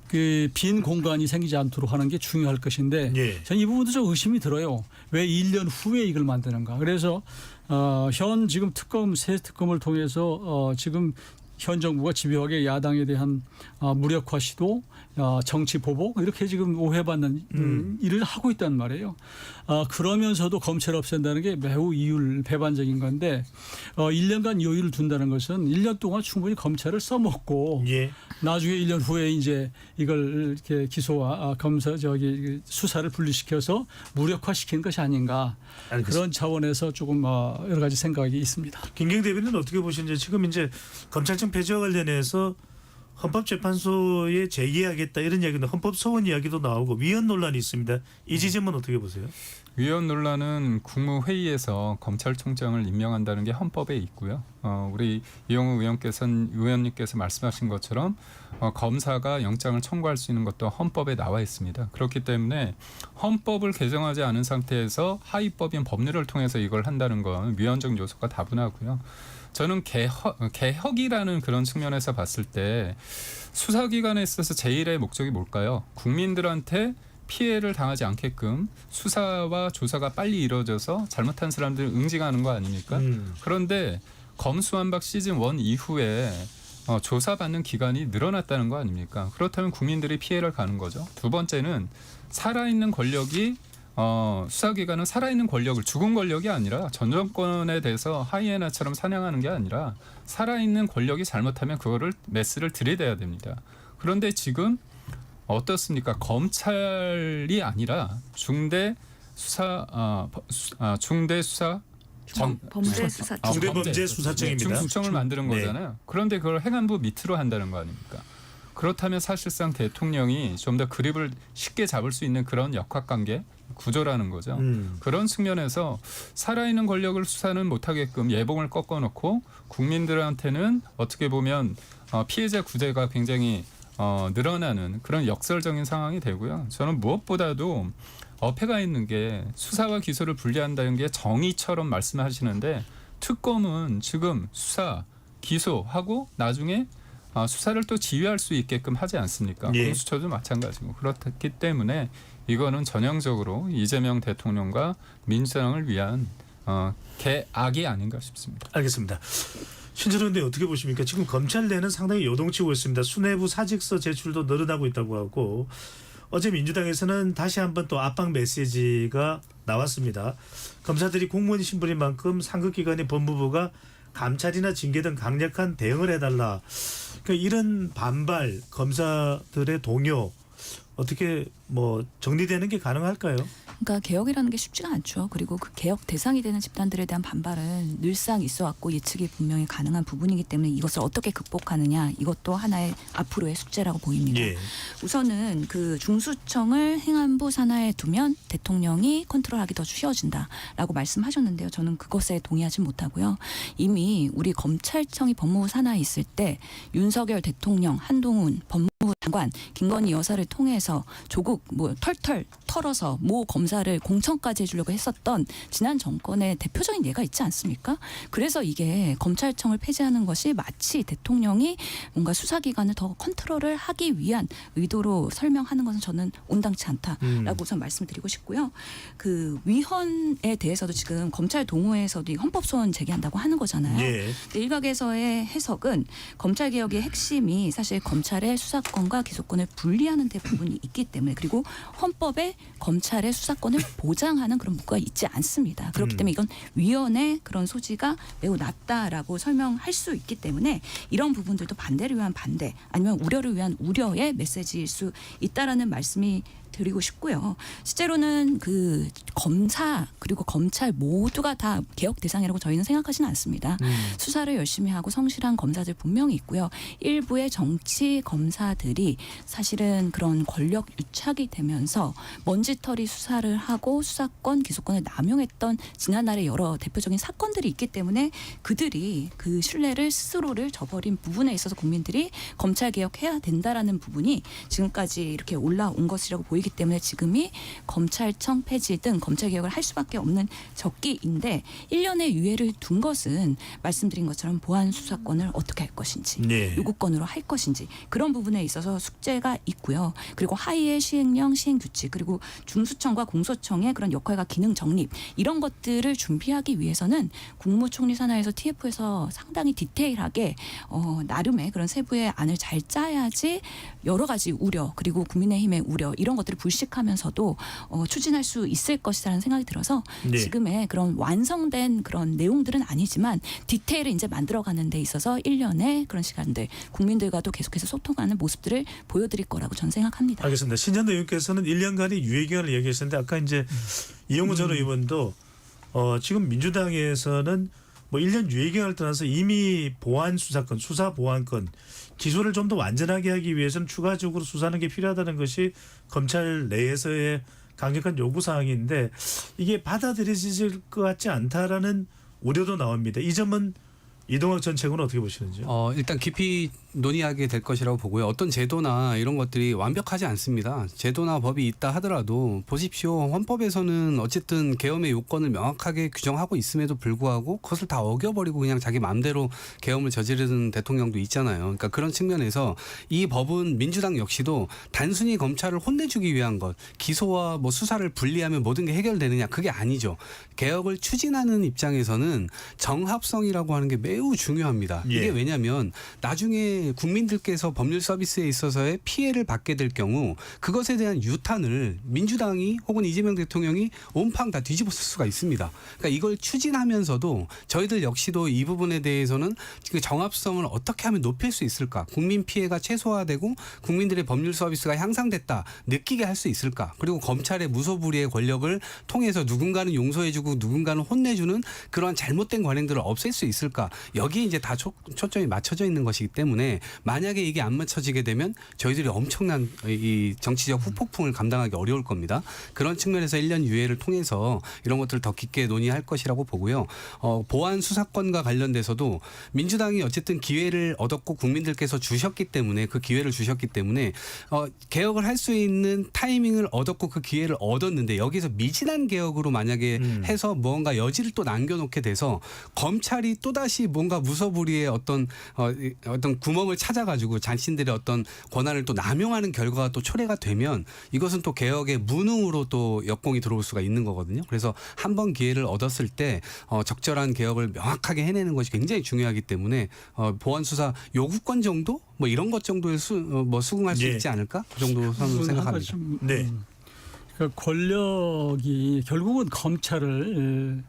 그 빈 공간이 생기지 않도록 하는 게 중요할 것인데 저는 이 부분도 좀 의심이 들어요. 왜 1년 후에 이걸 만드는가. 그래서 현 지금 특검 새 특검을 통해서 지금 현 정부가 집요하게 야당에 대한 무력화 시도, 정치 보복 이렇게 지금 오해받는 일을 하고 있단 말이에요. 그러면서도 검찰 없앤다는 게 매우 이율 배반적인 건데 1년간 여유를 둔다는 것은 1년 동안 충분히 검찰을 써먹고 예. 나중에 1년 후에 이제 이걸 이렇게 기소와 수사를 분리시켜서 무력화시키는 것이 아닌가. 알겠습니다. 그런 차원에서 조금 여러 가지 생각이 있습니다. 김경 대변인은 어떻게 보시는지 지금 이제 검찰청 폐지와 관련해서 헌법재판소에 제기하겠다 이런 이야기도 헌법소원 이야기도 나오고 위헌 논란이 있습니다. 이 지점은 어떻게 보세요? 위헌 논란은 국무회의에서 검찰총장을 임명한다는 게 헌법에 있고요. 우리 이용우 의원님께서 말씀하신 것처럼 검사가 영장을 청구할 수 있는 것도 헌법에 나와 있습니다. 그렇기 때문에 헌법을 개정하지 않은 상태에서 하위법인 법률을 통해서 이걸 한다는 건 위헌적 요소가 다분하고요. 저는 개혁이라는 그런 측면에서 봤을 때 수사기관에 있어서 제일의 목적이 뭘까요? 국민들한테 피해를 당하지 않게끔 수사와 조사가 빨리 이루어져서 잘못한 사람들을 응징하는 거 아닙니까? 그런데 검수완박 시즌 1 이후에 조사받는 기간이 늘어났다는 거 아닙니까? 그렇다면 국민들이 피해를 가는 거죠. 두 번째는 살아있는 권력이 수사기관은 살아있는 권력을 죽은 권력이 아니라 전 정권에 대해서 하이에나처럼 사냥하는 게 아니라 살아있는 권력이 잘못하면 그거를 메스를 들이대야 됩니다. 그런데 지금 어떻습니까? 검찰이 아니라 중대범죄수사청입니다. 중수청을 만드는 거잖아요. 그런데 그걸 행안부 밑으로 한다는 거 아닙니까? 그렇다면 사실상 대통령이 좀 더 그립을 쉽게 잡을 수 있는 그런 역학관계 구조라는 거죠. 그런 측면에서 살아있는 권력을 수사는 못하게끔 예봉을 꺾어놓고 국민들한테는 어떻게 보면 피해자 구제가 굉장히 늘어나는 그런 역설적인 상황이 되고요. 저는 무엇보다도 어폐가 있는 게 수사와 기소를 분리한다는 게 정의처럼 말씀하시는데 특검은 지금 수사, 기소하고 나중에 수사를 또 지휘할 수 있게끔 하지 않습니까? 예. 공수처도 마찬가지고 그렇기 때문에 이거는 전형적으로 이재명 대통령과 민주당을 위한 개악이 아닌가 싶습니다. 알겠습니다. 신철원 의원 어떻게 보십니까? 지금 검찰 내는 상당히 요동치고 있습니다. 수뇌부 사직서 제출도 늘어나고 있다고 하고 어제 민주당에서는 다시 한번 또 압박 메시지가 나왔습니다. 검사들이 공무원 신분인 만큼 상급기관인 법무부가 감찰이나 징계 등 강력한 대응을 해달라. 그러니까 이런 반발, 검사들의 동요 어떻게 정리되는 게 가능할까요? 그러니까 개혁이라는 게 쉽지가 않죠. 그리고 그 개혁 대상이 되는 집단들에 대한 반발은 늘상 있어왔고 예측이 분명히 가능한 부분이기 때문에 이것을 어떻게 극복하느냐 이것도 하나의 앞으로의 숙제라고 보입니다. 예. 우선은 그 중수청을 행안부 산하에 두면 대통령이 컨트롤하기 더 쉬워진다라고 말씀하셨는데요. 저는 그것에 동의하지 못하고요. 이미 우리 검찰청이 법무부 산하에 있을 때 윤석열 대통령, 한동훈 법무부 장관, 김건희 여사를 통해서 조국 털털 털어서 모 검사를 공천까지 해주려고 했었던 지난 정권의 대표적인 예가 있지 않습니까? 그래서 이게 검찰청을 폐지하는 것이 마치 대통령이 뭔가 수사기관을 더 컨트롤을 하기 위한 의도로 설명하는 것은 저는 온당치 않다라고 우선 말씀드리고 싶고요. 그 위헌에 대해서도 지금 검찰 동호회에서도 헌법소원 제기한다고 하는 거잖아요. 예. 일각에서의 해석은 검찰개혁의 핵심이 사실 검찰의 수사권과 기소권을 분리하는 데 부분이 있기 때문에 그리고 헌법에 검찰의 수사권을 보장하는 그런 문구가 있지 않습니다. 그렇기 때문에 이건 위헌의 그런 소지가 매우 낮다라고 설명할 수 있기 때문에 이런 부분들도 반대를 위한 반대 아니면 우려를 위한 우려의 메시지일 수 있다라는 말씀이 드리고 싶고요. 실제로는 그 검사 그리고 검찰 모두가 다 개혁 대상이라고 저희는 생각하지는 않습니다. 수사를 열심히 하고 성실한 검사들 분명히 있고요. 일부의 정치 검사들이 사실은 그런 권력 유착이 되면서 먼지털이 수사를 하고 수사권, 기소권을 남용했던 지난날의 여러 대표적인 사건들이 있기 때문에 그들이 그 신뢰를 스스로를 저버린 부분에 있어서 국민들이 검찰 개혁해야 된다라는 부분이 지금까지 이렇게 올라온 것이라고 보이기 보이기 때문에 지금이 검찰청 폐지 등 검찰 개혁을 할 수밖에 없는 적기인데 1년의 유예를 둔 것은 말씀드린 것처럼 보안 수사권을 어떻게 할 것인지 네. 요구권으로 할 것인지 그런 부분에 있어서 숙제가 있고요. 그리고 하위의 시행령, 시행규칙 그리고 중수청과 공소청의 그런 역할과 기능 정립 이런 것들을 준비하기 위해서는 국무총리 산하에서 TF에서 상당히 디테일하게 나름의 그런 세부의 안을 잘 짜야지 여러 가지 우려 그리고 국민의힘의 우려 이런 것들을 불식하면서도 추진할 수 있을 것이라는 생각이 들어서 네. 지금의 그런 완성된 그런 내용들은 아니지만 디테일을 이제 만들어가는 데 있어서 1년의 그런 시간들 국민들과도 계속해서 소통하는 모습들을 보여드릴 거라고 저는 생각합니다. 알겠습니다. 신현도 의원께서는 1년간의 유예 기간을 얘기했었는데 아까 이제 이영우 전 의원도 지금 민주당에서는 뭐 1년 유예 기간을 떠나서 이미 보안 수사권, 수사 보안권 기소를 좀 더 완전하게 하기 위해서는 추가적으로 수사하는 게 필요하다는 것이 검찰 내에서의 강력한 요구 사항인데 이게 받아들여질 것 같지 않다라는 우려도 나옵니다. 이 점은 이동학 전 최고는 어떻게 보시는지요? 일단 깊이 논의하게 될 것이라고 보고요. 어떤 제도나 이런 것들이 완벽하지 않습니다. 제도나 법이 있다 하더라도 보십시오. 헌법에서는 어쨌든 계엄의 요건을 명확하게 규정하고 있음에도 불구하고 그것을 다 어겨버리고 그냥 자기 마음대로 계엄을 저지르는 대통령도 있잖아요. 그러니까 그런 측면에서 이 법은 민주당 역시도 단순히 검찰을 혼내주기 위한 것, 기소와 뭐 수사를 분리하면 모든 게 해결되느냐 그게 아니죠. 개혁을 추진하는 입장에서는 정합성이라고 하는 게 매우 중요합니다. 예. 이게 왜냐하면 나중에 국민들께서 법률 서비스에 있어서의 피해를 받게 될 경우 그것에 대한 유탄을 민주당이 혹은 이재명 대통령이 온팡 다 뒤집어 쓸 수가 있습니다. 그러니까 이걸 추진하면서도 저희들 역시도 이 부분에 대해서는 그 정합성을 어떻게 하면 높일 수 있을까? 국민 피해가 최소화되고 국민들의 법률 서비스가 향상됐다 느끼게 할 수 있을까? 그리고 검찰의 무소불위의 권력을 통해서 누군가는 용서해주고 누군가는 혼내주는 그러한 잘못된 관행들을 없앨 수 있을까? 여기에 이제 다 초점이 맞춰져 있는 것이기 때문에 만약에 이게 안 맞춰지게 되면 저희들이 엄청난 이 정치적 후폭풍을 감당하기 어려울 겁니다. 그런 측면에서 1년 유예를 통해서 이런 것들을 더 깊게 논의할 것이라고 보고요. 보안 수사권과 관련돼서도 민주당이 어쨌든 기회를 얻었고 국민들께서 주셨기 때문에 그 기회를 주셨기 때문에 개혁을 할 수 있는 타이밍을 얻었고 그 기회를 얻었는데 여기서 미진한 개혁으로 만약에 해서 무언가 여지를 또 남겨놓게 돼서 검찰이 또다시 뭔가 무소불위의 어떤 구멍을 찾아가지고 자신들의 어떤 권한을 또 남용하는 결과가 또 초래가 되면 이것은 또 개혁의 무능으로 또 역공이 들어올 수가 있는 거거든요. 그래서 한 번 기회를 얻었을 때 적절한 개혁을 명확하게 해내는 것이 굉장히 중요하기 때문에 보안 수사 요구권 정도 뭐 이런 것 정도에 수긍할 수 예. 있지 않을까 그 정도 저는 생각합니다. 네. 그러니까 권력이 결국은 검찰을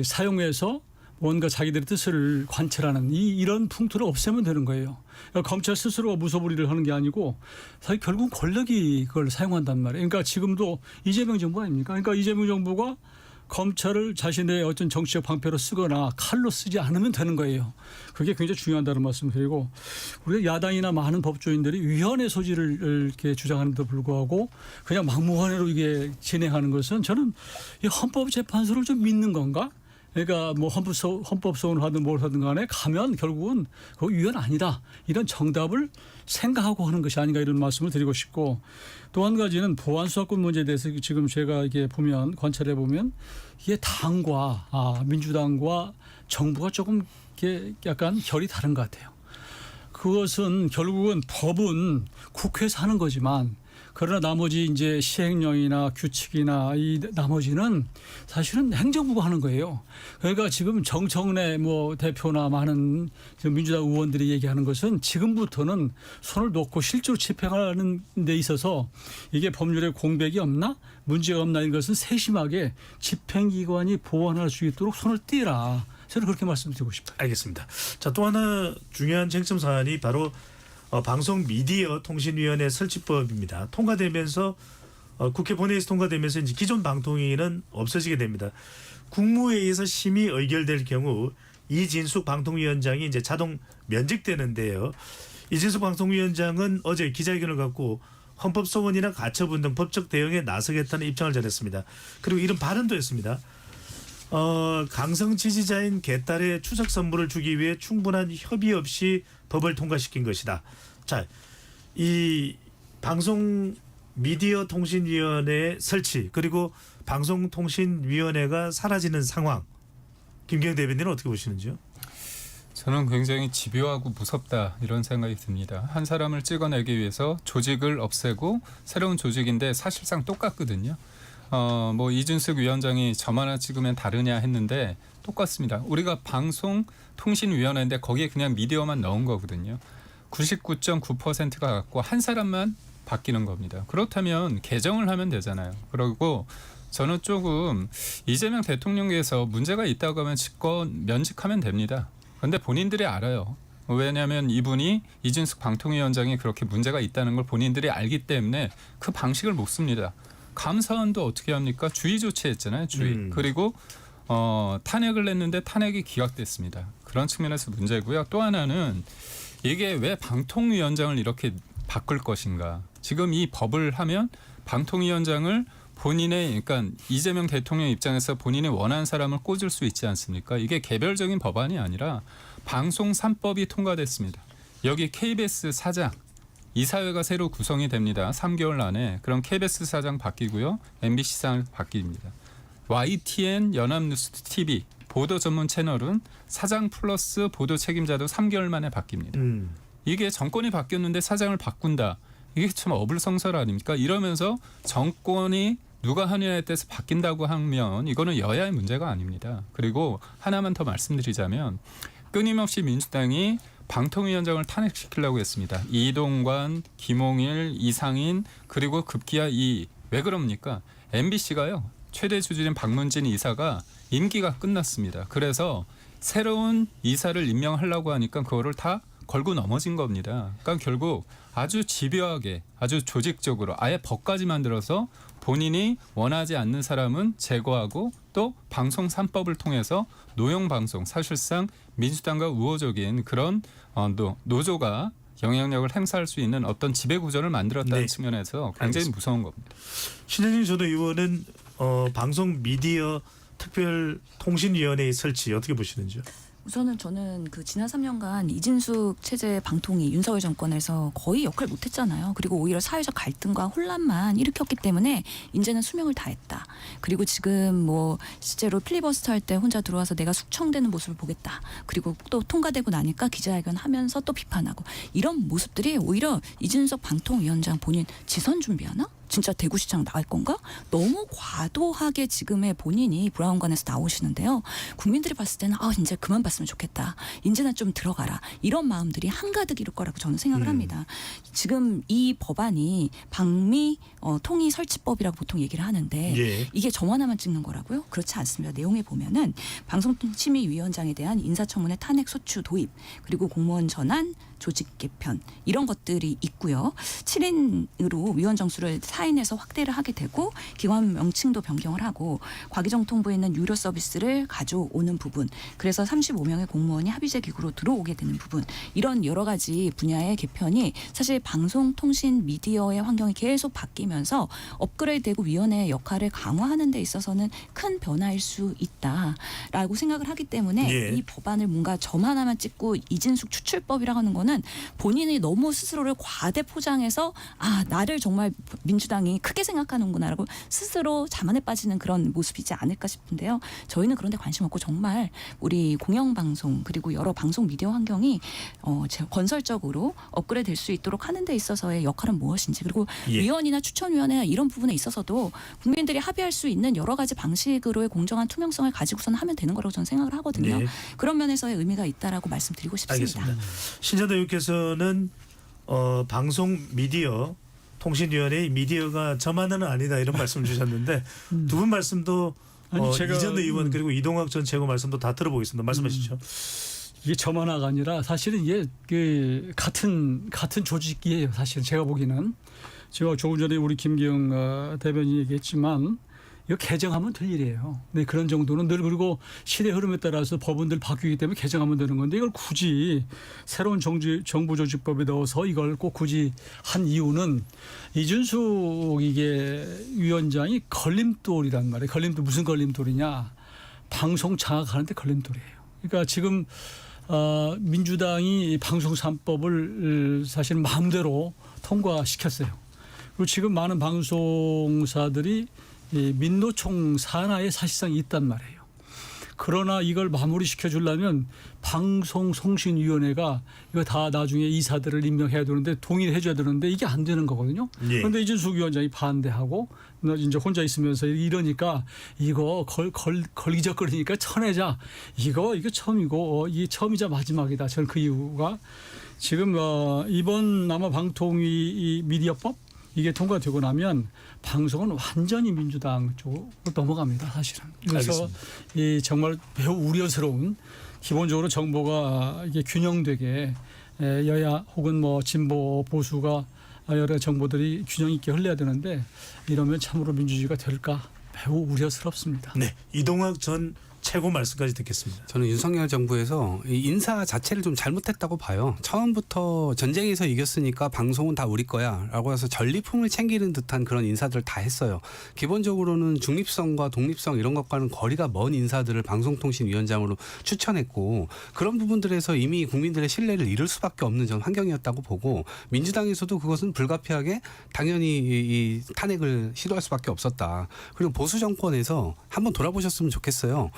사용해서 뭔가 자기들의 뜻을 관철하는 이런 풍토를 없애면 되는 거예요. 그러니까 검찰 스스로가 무소불위를 하는 게 아니고 사실 결국은 권력이 그걸 사용한단 말이에요. 그러니까 지금도 이재명 정부 아닙니까? 그러니까 이재명 정부가 검찰을 자신의 어떤 정치적 방패로 쓰거나 칼로 쓰지 않으면 되는 거예요. 그게 굉장히 중요하다는 말씀을 드리고 우리가 야당이나 많은 법조인들이 위헌의 소지를 이렇게 주장하는데도 불구하고 그냥 막무가내로 이게 진행하는 것은 저는 이 헌법재판소를 좀 믿는 건가? 그러니까 뭐 헌법 소원을 하든 뭘 하든 간에 가면 결국은 그거 위헌 아니다. 이런 정답을 생각하고 하는 것이 아닌가 이런 말씀을 드리고 싶고 또 한 가지는 보안 수사권 문제에 대해서 지금 제가 이게 보면 관찰해 보면 이게 당과 민주당과 정부가 조금 이게 약간 결이 다른 것 같아요. 그것은 결국은 법은 국회에서 하는 거지만 그러나 나머지 이제 시행령이나 규칙이나 이 나머지는 사실은 행정부가 하는 거예요. 그러니까 지금 정청래 뭐 대표나 많은 민주당 의원들이 얘기하는 것은 지금부터는 손을 놓고 실제로 집행하는 데 있어서 이게 법률에 공백이 없나 문제가 없나 이런 것은 세심하게 집행기관이 보완할 수 있도록 손을 띄라. 저는 그렇게 말씀드리고 싶어요. 알겠습니다. 자, 또 하나 중요한 쟁점 사안이 바로 방송 미디어 통신위원회 설치법입니다. 통과되면서 국회 본회의에서 통과되면서 이제 기존 방통위는 없어지게 됩니다. 국무회의에서 심의 의결될 경우 이진숙 방통위원장이 이제 자동 면직되는데요. 이진숙 방통위원장은 어제 기자회견을 갖고 헌법소원이나 가처분 등 법적 대응에 나서겠다는 입장을 전했습니다. 그리고 이런 발언도 했습니다. 강성 지지자인 개딸의 추석 선물을 주기 위해 충분한 협의 없이 법을 통과시킨 것이다. 자, 이 방송 미디어 통신위원회 설치 그리고 방송통신위원회가 사라지는 상황. 김경 대변인은 어떻게 보시는지요? 저는 굉장히 집요하고 무섭다 이런 생각이 듭니다. 한 사람을 찍어내기 위해서 조직을 없애고 새로운 조직인데 사실상 똑같거든요. 뭐 이준석 위원장이 점 하나 찍으면 다르냐 했는데 똑같습니다. 우리가 방송통신위원회인데 거기에 그냥 미디어만 넣은 거거든요. 99.9%가 갖고 한 사람만 바뀌는 겁니다. 그렇다면 개정을 하면 되잖아요. 그리고 저는 조금 이재명 대통령께서 문제가 있다고 하면 면직하면 됩니다. 그런데 본인들이 알아요. 왜냐하면 이분이 이준석 방통위원장이 그렇게 문제가 있다는 걸 본인들이 알기 때문에 그 방식을 못 씁니다. 감사원도 어떻게 합니까? 주의 조치했잖아요. 주의. 그리고 탄핵을 냈는데 탄핵이 기각됐습니다. 그런 측면에서 문제고요. 또 하나는 이게 왜 방통위원장을 이렇게 바꿀 것인가. 지금 이 법을 하면 방통위원장을 본인의 그러니까 이재명 대통령 입장에서 본인이 원하는 사람을 꽂을 수 있지 않습니까? 이게 개별적인 법안이 아니라 방송 3법이 통과됐습니다. 여기 KBS 사장 이사회가 새로 구성이 됩니다. 3개월 안에. 그럼 KBS 사장 바뀌고요. MBC 사장 바뀝니다. YTN 연합뉴스 TV 보도 전문 채널은 사장 플러스 보도 책임자도 3개월 만에 바뀝니다. 이게 정권이 바뀌었는데 사장을 바꾼다. 이게 참 어불성설 아닙니까? 이러면서 정권이 누가 하느냐에 따라서 바뀐다고 하면 이거는 여야의 문제가 아닙니다. 그리고 하나만 더 말씀드리자면 끊임없이 민주당이 방통위원장을 탄핵시키려고 했습니다. 이동관, 김홍일, 이상인 그리고 급기야 왜 그럽니까? MBC가요. 최대 주주인 박문진 이사가 임기가 끝났습니다. 그래서 새로운 이사를 임명하려고 하니까 그거를 다 걸고 넘어진 겁니다. 그러니까 결국 아주 집요하게 아주 조직적으로 아예 법까지 만들어서 본인이 원하지 않는 사람은 제거하고 또 방송 3법을 통해서 노영방송 사실상 민주당과 우호적인 그런 노조가 영향력을 행사할 수 있는 어떤 지배구조를 만들었다는 네. 측면에서 굉장히 알겠습니다. 무서운 겁니다. 신현진 전 의원은 방송 미디어 특별통신위원회의 설치 어떻게 보시는지요? 우선은 저는 그 지난 3년간 이진숙 체제 방통위 윤석열 정권에서 거의 역할을 못했잖아요. 그리고 오히려 사회적 갈등과 혼란만 일으켰기 때문에 이제는 수명을 다했다. 그리고 지금 뭐 실제로 필리버스터 할 때 혼자 들어와서 내가 숙청되는 모습을 보겠다. 그리고 또 통과되고 나니까 기자회견하면서 또 비판하고 이런 모습들이 오히려 이진숙 방통위원장 본인 지선 준비하나? 진짜 대구시장 나갈 건가? 너무 과도하게 지금의 본인이 브라운관에서 나오시는데요. 국민들이 봤을 때는 이제 그만 봤으면 좋겠다. 이제는 좀 들어가라. 이런 마음들이 한가득 이룰 거라고 저는 생각을 합니다. 지금 이 법안이 방미 통일 설치법이라고 보통 얘기를 하는데 예. 이게 점 하나만 찍는 거라고요? 그렇지 않습니다. 내용에 보면은 방송통신위원장에 대한 인사청문회 탄핵 소추 도입 그리고 공무원 전환 조직 개편 이런 것들이 있고요. 7인으로 위원 정수를 4인에서 확대를 하게 되고 기관 명칭도 변경을 하고 과기정통부에 있는 유료 서비스를 가져오는 부분 그래서 35명의 공무원이 합의제 기구로 들어오게 되는 부분 이런 여러 가지 분야의 개편이 사실 방송통신 미디어의 환경이 계속 바뀌면서 업그레이드되고 위원회의 역할을 강화하는 데 있어서는 큰 변화일 수 있다라고 생각을 하기 때문에 예. 이 법안을 뭔가 점 하나만 찍고 이진숙 추출법이라고 하는 거는 본인이 너무 스스로를 과대 포장해서 나를 정말 민주당이 크게 생각하는구나라고 스스로 자만에 빠지는 그런 모습이지 않을까 싶은데요. 저희는 그런 데 관심 없고 정말 우리 공영방송 그리고 여러 방송 미디어 환경이 건설적으로 업그레이드 될 수 있도록 하는 데 있어서의 역할은 무엇인지 그리고 예. 위원이나 추천위원회 이런 부분에 있어서도 국민들이 합의할 수 있는 여러 가지 방식으로의 공정한 투명성을 가지고선 하면 되는 거라고 저는 생각을 하거든요. 네. 그런 면에서의 의미가 있다라고 말씀드리고 싶습니다. 알겠습니다. 신재도 의원께서는 방송 미디어 통신위원회의 미디어가 점 하나는 아니다 이런 말씀 주셨는데 두 분 말씀도 아니, 제가- 이전 의원 그리고 이동학 전 최고 말씀도 다 들어보겠습니다. 말씀하시죠. 이게 점 하나가 아니라 사실은 이게 그 같은 조직이에요. 사실은 제가 보기에는 제가 조금 전에 우리 김기영 대변인이 얘기했지만 이거 개정하면 될 일이에요. 네, 그런 정도는 늘 그리고 시대 흐름에 따라서 법원들 바뀌기 때문에 개정하면 되는 건데 이걸 굳이 새로운 정부 조직법에 넣어서 이걸 꼭 굳이 한 이유는 이준숙 이게 위원장이 걸림돌이란 말이에요. 걸림돌 무슨 걸림돌이냐? 방송 장악하는데 걸림돌이에요. 그러니까 지금 민주당이 방송 3법을 사실 마음대로 통과시켰어요. 그리고 지금 많은 방송사들이 이 민노총 산하에 사실상 있단 말이에요. 그러나 이걸 마무리시켜 주려면 방송통신위원회가 이거 다 나중에 이사들을 임명해야 되는데 동의를 해줘야 되는데 이게 안 되는 거거든요. 예. 그런데 이준숙 위원장이 반대하고 이제 혼자 있으면서 이러니까 이거 걸기적거리니까 쳐내자. 이거 처음이고 이게 처음이자 마지막이다. 저는 그 이유가 지금 이번 아마 방통위 이 미디어법 이게 통과되고 나면 방송은 완전히 민주당 쪽으로 넘어갑니다, 사실은. 그래서 이 정말 매우 우려스러운 기본적으로 정보가 이게 균형되게 여야 혹은 뭐 진보 보수가 여러 정보들이 균형 있게 흘러야 되는데 이러면 참으로 민주주의가 될까 매우 우려스럽습니다. 네, 이동학 전 최고 말씀까지 듣겠습니다. 저는 윤석열 정부에서 이 인사 자체를 좀 잘못했다고 봐요. 처음부터 전쟁에서 이겼으니까 방송은 다 우리 거야 라고 해서 전리품을 챙기는 듯한 그런 인사들을 다 했어요. 기본적으로는 중립성과 독립성 이런 것과는 거리가 먼 인사들을 방송통신위원장으로 추천했고 그런 부분들에서 이미 국민들의 신뢰를 잃을 수밖에 없는 전 환경이었다고 보고 민주당에서도 그것은 불가피하게 당연히 이 탄핵을 시도할 수밖에 없었다. 그리고 보수 정권에서 한번 돌아보셨으면 좋겠어요.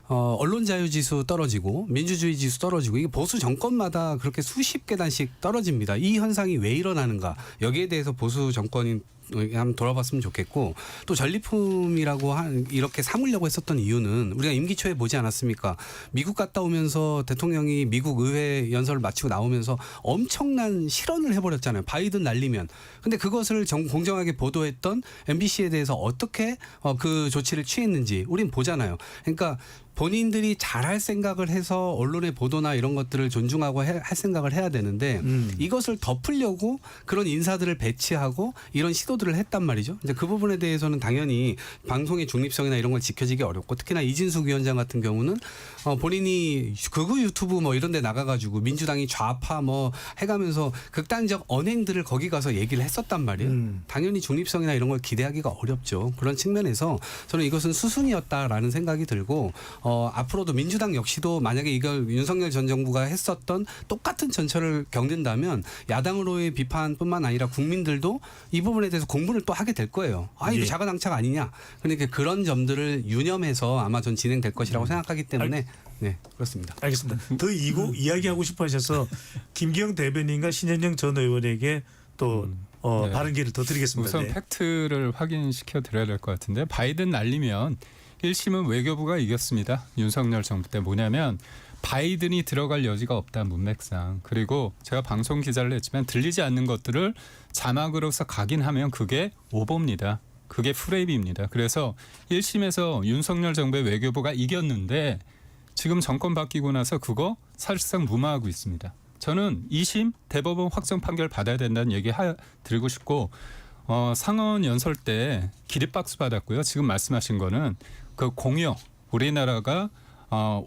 언론 자유 지수 떨어지고 민주주의 지수 떨어지고 이게 보수 정권마다 그렇게 수십 계단씩 떨어집니다. 이 현상이 왜 일어나는가? 여기에 대해서 보수 정권이 한번 돌아봤으면 좋겠고 또 전리품이라고 이렇게 삼으려고 했었던 이유는 우리가 임기 초에 보지 않았습니까? 미국 갔다 오면서 대통령이 미국 의회 연설을 마치고 나오면서 엄청난 실언을 해버렸잖아요. 바이든 날리면. 근데 그것을 공정하게 보도했던 MBC에 대해서 어떻게 그 조치를 취했는지 우린 보잖아요. 그러니까 본인들이 잘할 생각을 해서 언론의 보도나 이런 것들을 존중하고 할 생각을 해야 되는데 이것을 덮으려고 그런 인사들을 배치하고 이런 시도들을 했단 말이죠. 이제 그 부분에 대해서는 당연히 방송의 중립성이나 이런 걸 지켜지기 어렵고 특히나 이진숙 위원장 같은 경우는 본인이 극우 유튜브 뭐 이런 데 나가가지고 민주당이 좌파 뭐 해가면서 극단적 언행들을 거기 가서 얘기를 했었단 말이에요. 당연히 중립성이나 이런 걸 기대하기가 어렵죠. 그런 측면에서 저는 이것은 수순이었다라는 생각이 들고 앞으로도 민주당 역시도 만약에 이걸 윤석열 전 정부가 했었던 똑같은 전철을 겪는다면 야당으로의 비판뿐만 아니라 국민들도 이 부분에 대해서 공부를 또 하게 될 거예요. 아, 이거 자가당착 아니냐. 그러니까 그런 점들을 유념해서 아마 전 진행될 것이라고 생각하기 때문에 네, 그렇습니다. 알겠습니다. 더 이야기하고 싶어 하셔서 김기영 대변인과 신현영 전 의원에게 또 네. 바른 기회를 더 드리겠습니다. 우선 네. 팩트를 확인시켜 드려야 될 것 같은데 바이든 날리면 1심은 외교부가 이겼습니다. 윤석열 정부 때 뭐냐면 바이든이 들어갈 여지가 없다 문맥상. 그리고 제가 방송 기자를 했지만 들리지 않는 것들을 자막으로서 각인하면 그게 오보입니다. 그게 프레임입니다. 그래서 1심에서 윤석열 정부의 외교부가 이겼는데 지금 정권 바뀌고 나서 그거 사실상 무마하고 있습니다. 저는 2심 대법원 확정 판결 받아야 된다는 얘기 드리고 싶고 상원 연설 때 기립박수 받았고요. 지금 말씀하신 거는 그 공여 우리나라가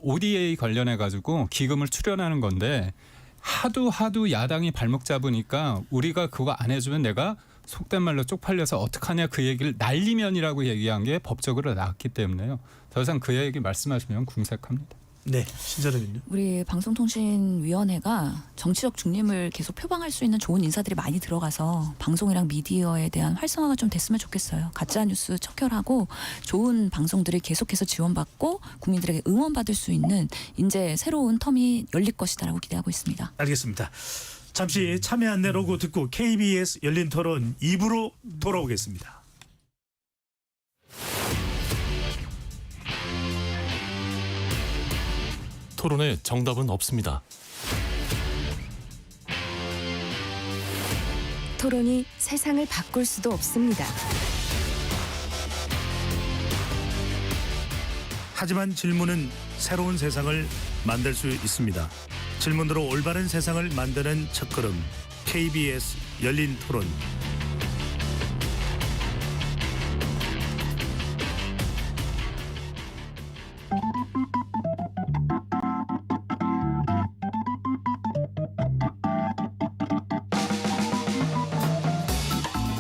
ODA 관련해 가지고 기금을 출연하는 건데 하도 야당이 발목 잡으니까 우리가 그거 안 해주면 내가 속된 말로 쪽팔려서 어떡하냐 그 얘기를 날리면이라고 얘기한 게 법적으로 나왔기 때문에요. 더 이상 그 얘기 말씀하시면 궁색합니다. 네, 신전은요. 우리 방송통신위원회가 정치적 중립을 계속 표방할 수 있는 좋은 인사들이 많이 들어가서 방송이랑 미디어에 대한 활성화가 좀 됐으면 좋겠어요. 가짜뉴스 척결하고 좋은 방송들이 계속해서 지원받고 국민들에게 응원받을 수 있는 이제 새로운 텀이 열릴 것이다라고 기대하고 있습니다. 알겠습니다. 잠시 참여 안내 로고 듣고 KBS 열린 토론 2부로 돌아오겠습니다. 토론에 정답은 없습니다. 토론이 세상을 바꿀 수도 없습니다. 하지만 질문은 새로운 세상을 만들 수 있습니다. 질문으로 올바른 세상을 만드는 첫걸음 KBS 열린 토론.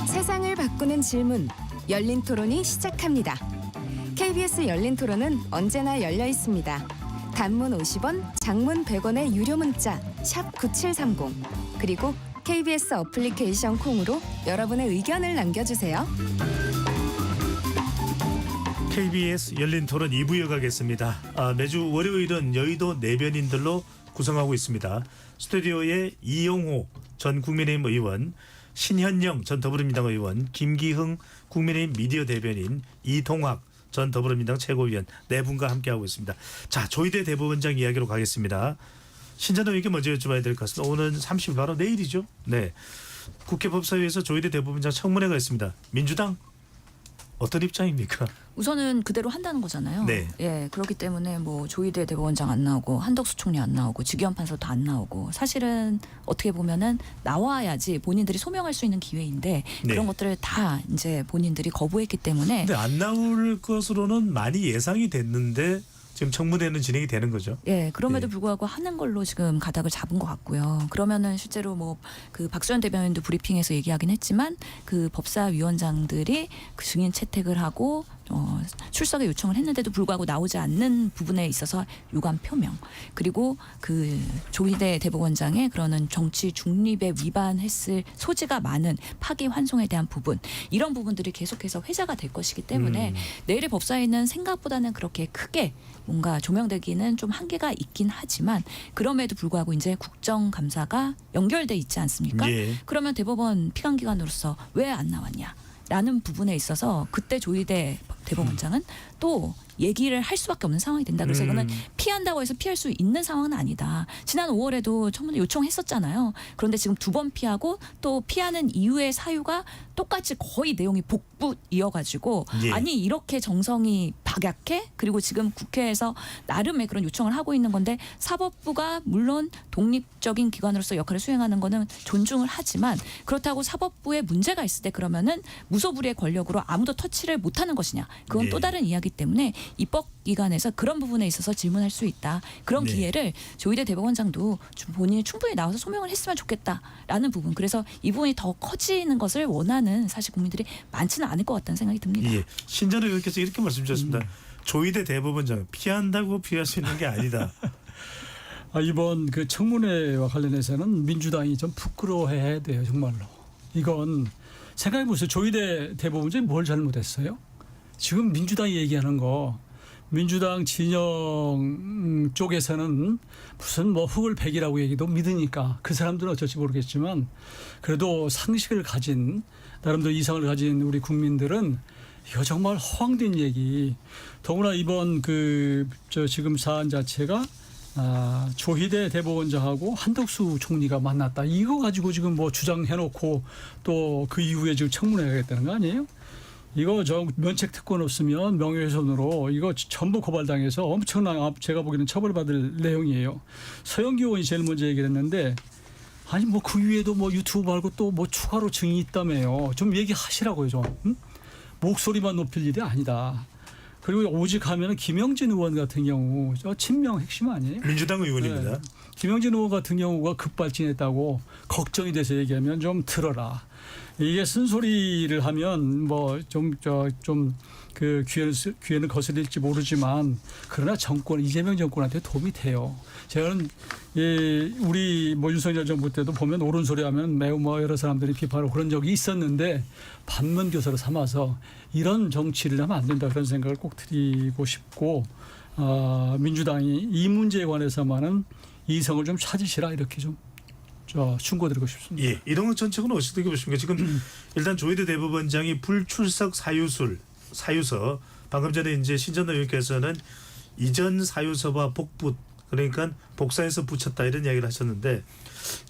세상을 바꾸는 질문, 열린 토론이 시작합니다. KBS 열린 토론은 언제나 열려 있습니다. 단문 50원, 장문 100원의 유료 문자 샵 9730 그리고 KBS 어플리케이션 콩으로 여러분의 의견을 남겨주세요. KBS 열린 토론 2부 이어가겠습니다. 매주 월요일은 여의도 내변인들로 구성하고 있습니다. 스튜디오에 이용호 전 국민의힘 의원, 신현영 전 더불어민주당 의원, 김기흥 국민의힘 미디어 대변인, 이동학 전 더불어민주당 최고위원 네 분과 함께하고 있습니다. 자, 조희대 대법원장 이야기로 가겠습니다. 신전의 의견 먼저 여쭤봐야 될 것 같습니다. 오늘 30일 바로 내일이죠. 네, 국회 법사위에서 조희대 대법원장 청문회가 있습니다. 민주당 어떤 입장입니까? 우선은 그대로 한다는 거잖아요. 네. 예, 그렇기 때문에 뭐 조희대 대법원장 안 나오고 한덕수 총리 안 나오고 지기현 판사도 안 나오고 사실은 어떻게 보면은 나와야지 본인들이 소명할 수 있는 기회인데 네. 그런 것들을 다 이제 본인들이 거부했기 때문에 근데 안 나올 것으로는 많이 예상이 됐는데 지금 청문회는 진행이 되는 거죠. 예, 그럼에도 네. 불구하고 하는 걸로 지금 가닥을 잡은 것 같고요. 그러면은 실제로 뭐 그 박수현 대변인도 브리핑에서 얘기하긴 했지만 그 법사위원장들이 그 증인 채택을 하고 출석에 요청을 했는데도 불구하고 나오지 않는 부분에 있어서 유감 표명, 그리고 그 조희대 대법원장의 그러는 정치 중립에 위반했을 소지가 많은 파기환송에 대한 부분, 이런 부분들이 계속해서 회자가 될 것이기 때문에 내일의 법사위는 생각보다는 그렇게 크게 뭔가 조명되기는 좀 한계가 있긴 하지만 그럼에도 불구하고 이제 국정감사가 연결돼 있지 않습니까? 예. 그러면 대법원 피감기관으로서 왜 안 나왔냐? 라는 부분에 있어서 그때 조희대 대법원장은 또 얘기를 할 수밖에 없는 상황이 된다. 그래서 이거는 피한다고 해서 피할 수 있는 상황은 아니다. 지난 5월에도 청문회 요청했었잖아요. 그런데 지금 2번 피하고 또 피하는 이유의 사유가 똑같이 거의 내용이 복부 이어가지고 예. 아니 이렇게 정성이 박약해? 그리고 지금 국회에서 나름의 그런 요청을 하고 있는 건데 사법부가 물론 독립적인 기관으로서 역할을 수행하는 거는 존중을 하지만 그렇다고 사법부에 문제가 있을 때 그러면은 무소불위의 권력으로 아무도 터치를 못하는 것이냐? 그건 예. 또 다른 이야기 때문에 입법기관에서 그런 부분에 있어서 질문할 수 있다. 그런 네. 기회를 조희대 대법원장도 좀 본인이 충분히 나와서 소명을 했으면 좋겠다라는 부분. 그래서 이 부분이 더 커지는 것을 원하는 사실 국민들이 많지는 않을 것 같다는 생각이 듭니다. 예. 신전 의원께서 이렇게 말씀 주셨습니다. 조희대 대법원장 피한다고 피할 수 있는 게 아니다. 이번 그 청문회와 관련해서는 민주당이 좀 부끄러워해야 돼요, 정말로. 이건 생각해 보세요. 조희대 대법원장이 뭘 잘못했어요? 지금 민주당이 얘기하는 거, 민주당 진영 쪽에서는 무슨 뭐 흙을 백이라고 얘기도 믿으니까 그 사람들은 어쩔지 모르겠지만 그래도 상식을 가진, 나름대로 이성을 가진 우리 국민들은 이거 정말 허황된 얘기. 더구나 이번 지금 사안 자체가 조희대 대법원장하고 한덕수 총리가 만났다. 이거 가지고 지금 뭐 주장해놓고 또 그 이후에 지금 청문회 하겠다는 거 아니에요? 이거 면책 특권 없으면 명예훼손으로 이거 전부 고발당해서 엄청난, 제가 보기에는 처벌받을 내용이에요. 서영기 의원이 제일 먼저 얘기를 했는데 아니 뭐 그 위에도 뭐 유튜브 말고 또 뭐 추가로 증인이 있다며요. 좀 얘기하시라고요, 좀. 응? 목소리만 높일 일이 아니다. 그리고 오직 하면은 김영진 의원 같은 경우 저 친명 핵심 아니에요? 민주당 의원입니다. 네. 김영진 의원 같은 경우가 급발진했다고 걱정이 돼서 얘기하면 좀 들어라. 이게 쓴소리를 하면 뭐 좀 그 귀에는 거슬릴지 모르지만 그러나 이재명 정권한테 도움이 돼요. 제가는 우리 뭐 윤석열 정부 때도 보면 옳은 소리 하면 매우 뭐 여러 사람들이 비판하고 그런 적이 있었는데 반문교사로 삼아서 이런 정치를 하면 안 된다 그런 생각을 꼭 드리고 싶고 민주당이 이 문제에 관해서만은 이성을 좀 찾으시라 이렇게 좀 충고드리고 싶습니다. 예, 이동욱 전 측은 어떻게 보십니까? 지금 일단 조희대 대법원장이 불출석 사유서 방금 전에 이제 신전 의원께서는 이전 사유서와 복붙, 그러니까 복사해서 붙였다 이런 이야기를 하셨는데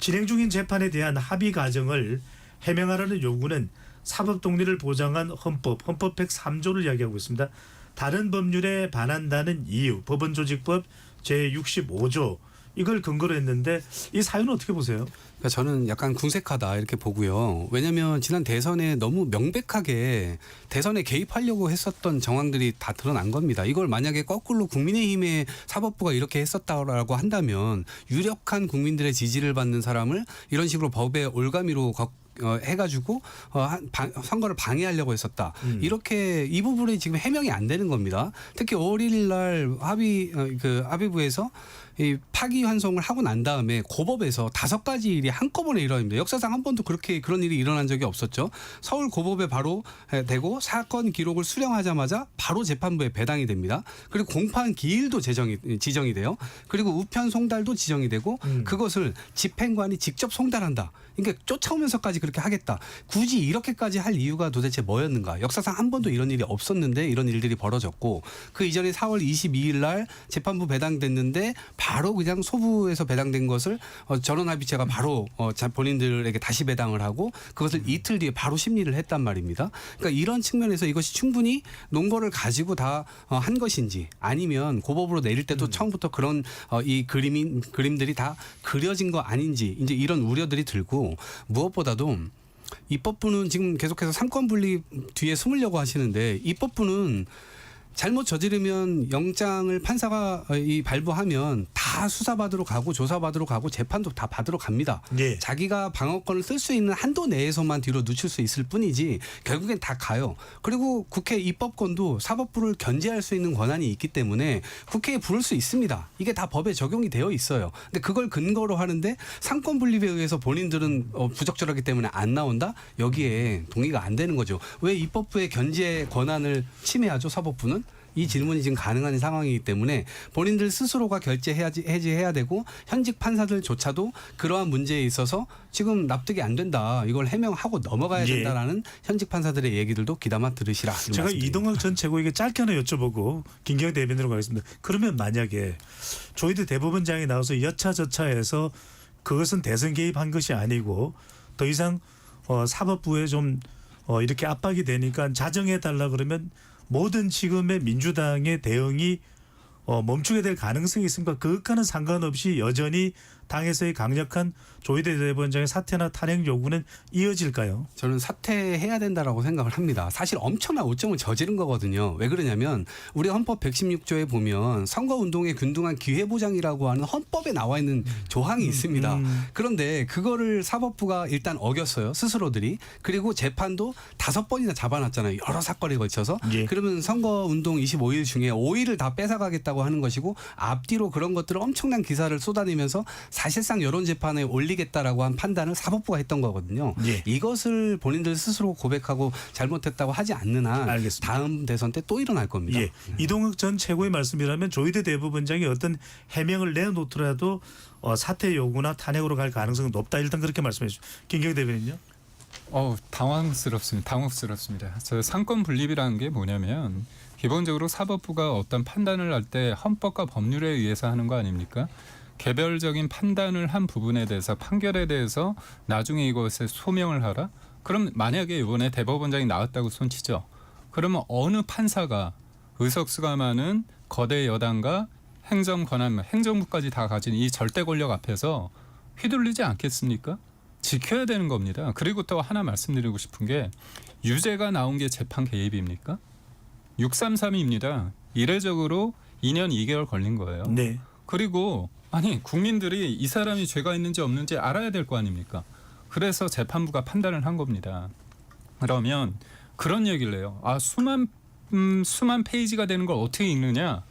진행 중인 재판에 대한 합의 과정을 해명하라는 요구는 사법 독립을 보장한 헌법 103조를 이야기하고 있습니다. 다른 법률에 반한다는 이유 법원조직법 제65조 이걸 근거로 했는데 이 사유는 어떻게 보세요? 그러니까 저는 약간 궁색하다 이렇게 보고요. 왜냐하면 지난 대선에 너무 명백하게 대선에 개입하려고 했었던 정황들이 다 드러난 겁니다. 이걸 만약에 거꾸로 국민의힘의 사법부가 이렇게 했었다라고 한다면 유력한 국민들의 지지를 받는 사람을 이런 식으로 법의 올가미로 해가지고 선거를 방해하려고 했었다. 이렇게 이 부분이 지금 해명이 안 되는 겁니다. 특히 5월 1일 날 합의부에서 이 파기환송을 하고 난 다음에 고법에서 5가지 일이 한꺼번에 일어납니다. 역사상 한 번도 그런 일이 일어난 적이 없었죠. 서울 고법에 바로 되고 사건 기록을 수령하자마자 바로 재판부에 배당이 됩니다. 그리고 공판 기일도 지정이 돼요. 그리고 우편 송달도 지정이 되고 그것을 집행관이 직접 송달한다. 그러니까 쫓아오면서까지 그렇게 하겠다. 굳이 이렇게까지 할 이유가 도대체 뭐였는가? 역사상 한 번도 이런 일이 없었는데 이런 일들이 벌어졌고 그 이전에 4월 22일 날 재판부 배당됐는데 바로 그냥 소부에서 배당된 것을 전원합의체가 바로 본인들에게 다시 배당을 하고 그것을 이틀 뒤에 바로 심리를 했단 말입니다. 그러니까 이런 측면에서 이것이 충분히 논거를 가지고 다 한 것인지 아니면 고법으로 내릴 때도 처음부터 그런 이 그림들이 다 그려진 거 아닌지 이제 이런 우려들이 들고 무엇보다도 입법부는 지금 계속해서 삼권 분립 뒤에 숨으려고 하시는데 입법부는 잘못 저지르면 영장을 판사가 발부하면 다 수사받으러 가고 조사받으러 가고 재판도 다 받으러 갑니다. 예. 자기가 방어권을 쓸 수 있는 한도 내에서만 뒤로 늦출 수 있을 뿐이지 결국엔 다 가요. 그리고 국회 입법권도 사법부를 견제할 수 있는 권한이 있기 때문에 국회에 부를 수 있습니다. 이게 다 법에 적용이 되어 있어요. 근데 그걸 근거로 하는데 상권 분립에 의해서 본인들은 부적절하기 때문에 안 나온다? 여기에 동의가 안 되는 거죠. 왜 입법부의 견제 권한을 침해하죠, 사법부는? 이 질문이 지금 가능한 상황이기 때문에 본인들 스스로가 해지해야 되고 현직 판사들조차도 그러한 문제에 있어서 지금 납득이 안 된다. 이걸 해명하고 넘어가야 된다라는 현직 판사들의 얘기들도 귀담아 들으시라. 제가 이동학 전 최고에게 짧게 하나 여쭤보고 김경희 대변인으로 가겠습니다. 그러면 만약에 조희대 대법원장이 나와서 여차저차해서 그것은 대선 개입한 것이 아니고 더 이상 사법부에 좀 이렇게 압박이 되니까 자정해달라 그러면 모든 지금의 민주당의 대응이 멈추게 될 가능성이 있습니까? 그것과는 상관없이 여전히 당에서의 강력한 조희대 대법원장의 사퇴나 탄핵 요구는 이어질까요? 저는 사퇴해야 된다라고 생각을 합니다. 사실 엄청난 오점을 저지른 거거든요. 왜 그러냐면 우리 헌법 116조에 보면 선거운동에 균등한 기회보장이라고 하는 헌법에 나와 있는 조항이 있습니다. 그런데 그거를 사법부가 일단 어겼어요. 스스로들이. 그리고 재판도 5번이나 잡아놨잖아요. 여러 사건에 걸쳐서. 예. 그러면 선거운동 25일 중에 5일을 다 뺏어가겠다고 하는 것이고 앞뒤로 그런 것들을 엄청난 기사를 쏟아내면서 사실상 여론재판에 올리겠다라고 한 판단을 사법부가 했던 거거든요. 예. 이것을 본인들 스스로 고백하고 잘못했다고 하지 않는 한 알겠습니다. 다음 대선 때 또 일어날 겁니다. 예. 이동학 전 최고의 말씀이라면 조희대 대법원장이 어떤 해명을 내놓더라도 사퇴 요구나 탄핵으로 갈 가능성은 높다. 일단 그렇게 말씀해 주시죠. 김경희 대변인요. 당황스럽습니다. 저 상권 분립이라는 게 뭐냐면 기본적으로 사법부가 어떤 판단을 할 때 헌법과 법률에 의해서 하는 거 아닙니까? 개별적인 판단을 한 부분에 대해서 판결에 대해서 나중에 이것에 소명을 하라? 그럼 만약에 이번에 대법원장이 나왔다고 손치죠. 그러면 어느 판사가 의석수가 많은 거대 여당과 행정 권한, 행정부까지 다 가진 이 절대 권력 앞에서 휘둘리지 않겠습니까? 지켜야 되는 겁니다. 그리고 또 하나 말씀드리고 싶은 게 유죄가 나온 게 재판 개입입니까? 633입니다. 이례적으로 2년 2개월 걸린 거예요. 네. 그리고 아니 국민들이 이 사람이 죄가 있는지 없는지 알아야 될 거 아닙니까? 그래서 재판부가 판단을 한 겁니다. 그러면 그런 얘기를 해요. 수만 페이지가 되는 걸 어떻게 읽느냐?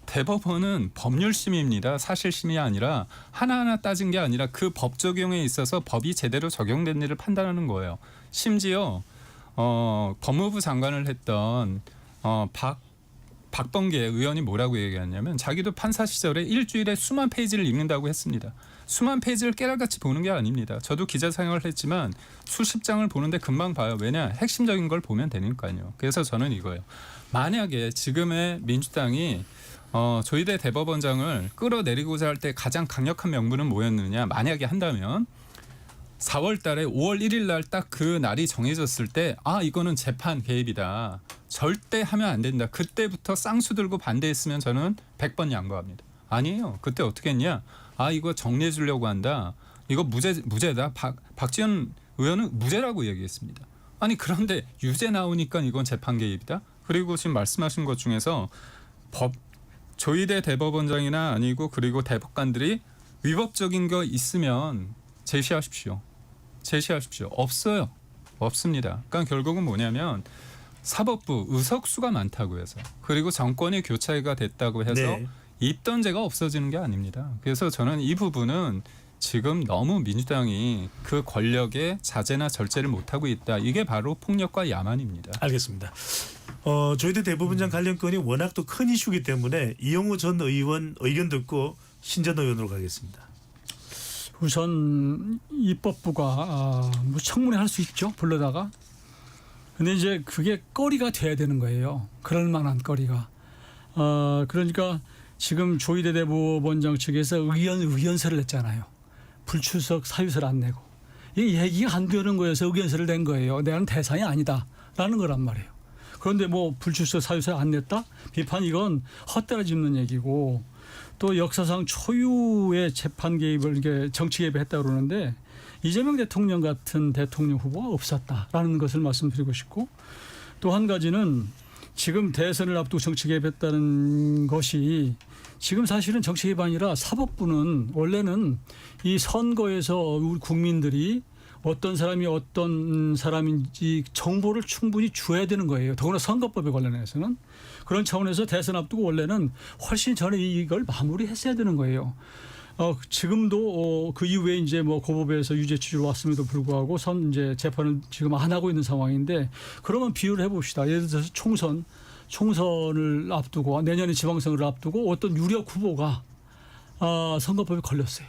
대법원은 법률심의입니다. 사실심이 아니라 하나하나 따진 게 아니라 그 법 적용에 있어서 법이 제대로 적용됐는지를 판단하는 거예요. 심지어 법무부 장관을 했던 박범계 의원이 뭐라고 얘기했냐면 자기도 판사 시절에 일주일에 수만 페이지를 읽는다고 했습니다. 수만 페이지를 깨알같이 보는 게 아닙니다. 저도 기자 생활을 했지만 수십 장을 보는데 금방 봐요. 왜냐? 핵심적인 걸 보면 되니까요. 그래서 저는 이거예요. 만약에 지금의 민주당이 조희대 대법원장을 끌어내리고자 할 때 가장 강력한 명분은 뭐였느냐? 만약에 한다면 4월 달에 5월 1일 날 딱 그 날이 정해졌을 때 이거는 재판 개입이다. 절대 하면 안 된다. 그때부터 쌍수 들고 반대했으면 저는 100번 양보합니다. 아니에요. 그때 어떻게 했냐? 이거 정리해 주려고 한다. 이거 무죄다. 박지원 의원은 무죄라고 얘기했습니다. 아니 그런데 유죄 나오니까 이건 재판 개입이다. 그리고 지금 말씀하신 것 중에서 조희대 대법원장이나 아니고 그리고 대법관들이 위법적인 거 있으면 제시하십시오. 제시하십시오. 없어요. 없습니다. 그러니까 결국은 뭐냐면 사법부 의석수가 많다고 해서 그리고 정권이 교체가 됐다고 해서 네. 입던제가 없어지는 게 아닙니다. 그래서 저는 이 부분은 지금 너무 민주당이 그 권력의 자제나 절제를 못하고 있다. 이게 바로 폭력과 야만입니다. 알겠습니다. 조희대 대법원장 관련 건이 워낙 또 큰 이슈이기 때문에 이영호 전 의원 의견 듣고 신전 의원으로 가겠습니다. 우선 입법부가 뭐 청문회 할 수 있죠. 불러다가. 근데 이제 그게 거리가 돼야 되는 거예요. 그럴 만한 거리가. 그러니까 지금 조희대 대법원장 측에서 의견서를 냈잖아요. 불출석 사유서를 안 내고. 이게 얘기가 안 되는 거여서 의견서를 낸 거예요. 내는 대상이 아니다라는 거란 말이에요. 그런데 뭐 불출석 사유서 안 냈다? 비판 이건 헛되라 짚는 얘기고 또 역사상 초유의 재판 개입을 이게 정치 개입했다 그러는데 이재명 대통령 같은 대통령 후보가 없었다라는 것을 말씀드리고 싶고 또 한 가지는 지금 대선을 앞두고 정치 개입했다는 것이 지금 사실은 정치 개입이 아니라 사법부는 원래는 이 선거에서 우리 국민들이 어떤 사람이 어떤 사람인지 정보를 충분히 줘야 되는 거예요. 더구나 선거법에 관련해서는. 그런 차원에서 대선 앞두고 원래는 훨씬 전에 이걸 마무리했어야 되는 거예요. 지금도 그 이후에 이제 뭐 고법에서 유죄 취지로 왔음에도 불구하고 이제 재판을 지금 안 하고 있는 상황인데 그러면 비유를 해봅시다. 예를 들어서 총선을 앞두고 내년에 지방선거를 앞두고 어떤 유력 후보가 선거법에 걸렸어요.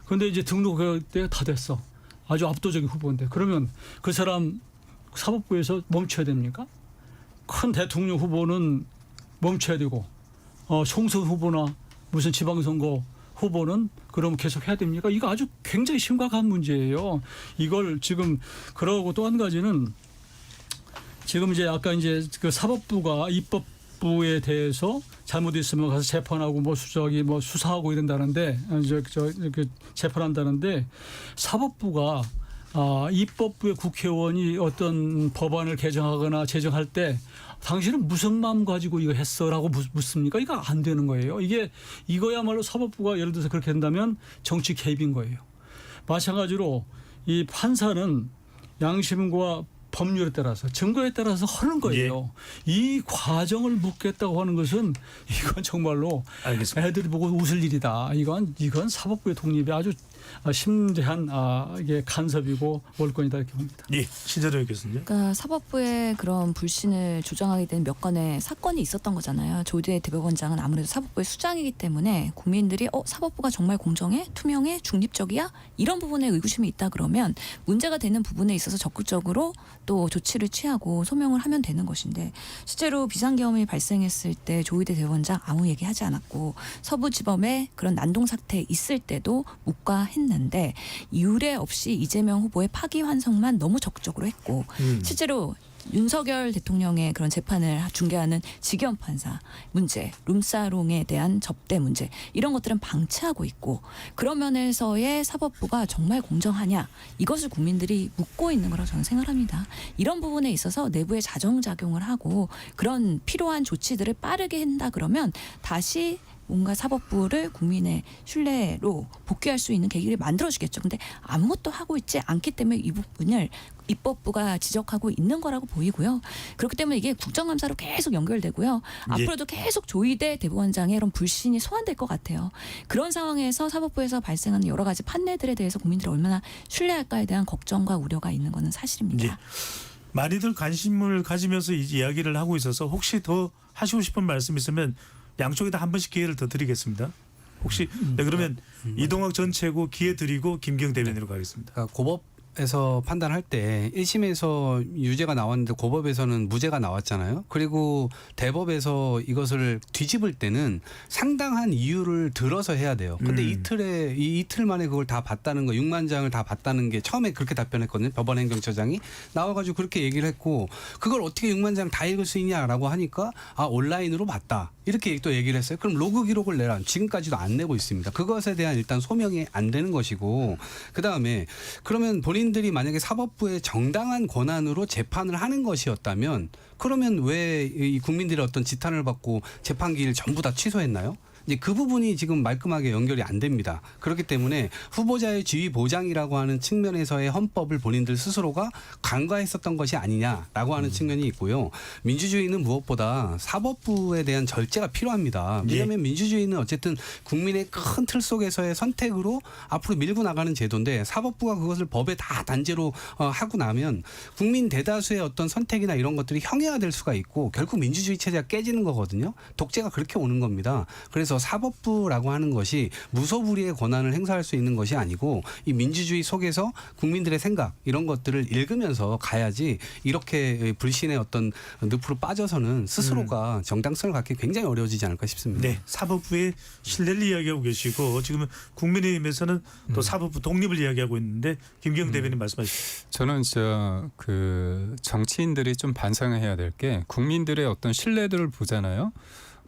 그런데 이제 등록때가 다 됐어. 아주 압도적인 후보인데 그러면 그 사람 사법부에서 멈춰야 됩니까? 큰 대통령 후보는 멈춰야 되고 총선 후보나 무슨 지방선거 후보는 그럼 계속 해야 됩니까? 이거 아주 굉장히 심각한 문제예요. 이걸 지금 그러고 또 한 가지는 지금 이제 아까 이제 그 사법부가 입법부에 대해서 잘못했으면 가서 재판하고 뭐 수사하고 이런다는데 재판한다는데 사법부가 입법부의 국회의원이 어떤 법안을 개정하거나 제정할 때 당신은 무슨 마음 가지고 이거 했어라고 묻습니까? 이거 안 되는 거예요. 이거야말로 사법부가 예를 들어서 그렇게 된다면 정치 개입인 거예요. 마찬가지로 이 판사는 양심과 법률에 따라서 증거에 따라서 하는 거예요. 예. 이 과정을 묻겠다고 하는 것은 이건 정말로 알겠습니다. 애들이 보고 웃을 일이다. 이건 사법부의 독립이 아주 심대한 이게 간섭이고 월권이다 이렇게 봅니다. 예, 신재동 교수님. 그러니까 사법부의 그런 불신을 조장하게 된 몇 건의 사건이 있었던 거잖아요. 조희대 대법원장은 아무래도 사법부의 수장이기 때문에 국민들이 사법부가 정말 공정해, 투명해, 중립적이야 이런 부분에 의구심이 있다 그러면 문제가 되는 부분에 있어서 적극적으로 또 조치를 취하고 소명을 하면 되는 것인데 실제로 비상계엄이 발생했을 때 조희대 대법원장 아무 얘기하지 않았고 서부지법에 그런 난동 사태 있을 때도 묵과했는데 유례 없이 이재명 후보의 파기환송만 너무 적극적으로 했고 실제로 윤석열 대통령의 그런 재판을 중개하는 직영 판사 문제, 룸사롱에 대한 접대 문제 이런 것들은 방치하고 있고 그런 면에서의 사법부가 정말 공정하냐 이것을 국민들이 묻고 있는 거라고 저는 생각합니다. 이런 부분에 있어서 내부에 자정작용을 하고 그런 필요한 조치들을 빠르게 한다 그러면 다시 뭔가 사법부를 국민의 신뢰로 복귀할 수 있는 계기를 만들어주겠죠. 근데 아무것도 하고 있지 않기 때문에 이 부분을 입법부가 지적하고 있는 거라고 보이고요. 그렇기 때문에 이게 국정감사로 계속 연결되고요. 앞으로도 계속 조희대 대법원장의 이런 불신이 소환될 것 같아요. 그런 상황에서 사법부에서 발생하는 여러 가지 판례들에 대해서 국민들이 얼마나 신뢰할까에 대한 걱정과 우려가 있는 것은 사실입니다. 예. 많이들 관심을 가지면서 이야기를 하고 있어서 혹시 더 하시고 싶은 말씀 있으면 양쪽에다 한 번씩 기회를 더 드리겠습니다. 혹시 그러면 이동학 전 최고 기회 드리고 김경 대변인으로 가겠습니다. 그러니까 고법에서 판단할 때 1심에서 유죄가 나왔는데 고법에서는 무죄가 나왔잖아요. 그리고 대법에서 이것을 뒤집을 때는 상당한 이유를 들어서 해야 돼요. 근데 이틀 만에 그걸 다 봤다는 거 6만 장을 다 봤다는 게 처음에 그렇게 답변했거든요. 법원행정처장이 나와가지고 그렇게 얘기를 했고 그걸 어떻게 6만 장 다 읽을 수 있냐라고 하니까 온라인으로 봤다. 이렇게 또 얘기를 했어요. 그럼 로그 기록을 내라. 지금까지도 안 내고 있습니다. 그것에 대한 일단 소명이 안 되는 것이고 그다음에 그러면 본인들이 만약에 사법부의 정당한 권한으로 재판을 하는 것이었다면 그러면 왜 이 국민들의 어떤 지탄을 받고 재판 기일 전부 다 취소했나요? 이제 그 부분이 지금 말끔하게 연결이 안 됩니다. 그렇기 때문에 후보자의 지위 보장이라고 하는 측면에서의 헌법을 본인들 스스로가 간과했었던 것이 아니냐라고 하는 측면이 있고요. 민주주의는 무엇보다 사법부에 대한 절제가 필요합니다. 왜냐하면 민주주의는 어쨌든 국민의 큰 틀 속에서의 선택으로 앞으로 밀고 나가는 제도인데 사법부가 그것을 법에 다 단죄로 하고 나면 국민 대다수의 어떤 선택이나 이런 것들이 형해화될 수가 있고 결국 민주주의 체제가 깨지는 거거든요. 독재가 그렇게 오는 겁니다. 그래서 사법부라고 하는 것이 무소불위의 권한을 행사할 수 있는 것이 아니고 이 민주주의 속에서 국민들의 생각 이런 것들을 읽으면서 가야지 이렇게 불신의 어떤 늪으로 빠져서는 스스로가 정당성을 갖기 굉장히 어려워지지 않을까 싶습니다. 네, 사법부의 신뢰를 이야기하고 계시고 지금 국민의힘에서는 또 사법부 독립을 이야기하고 있는데 김경 대변인 말씀하시죠. 저는 그 정치인들이 좀 반성을 해야 될 게 국민들의 어떤 신뢰도를 보잖아요.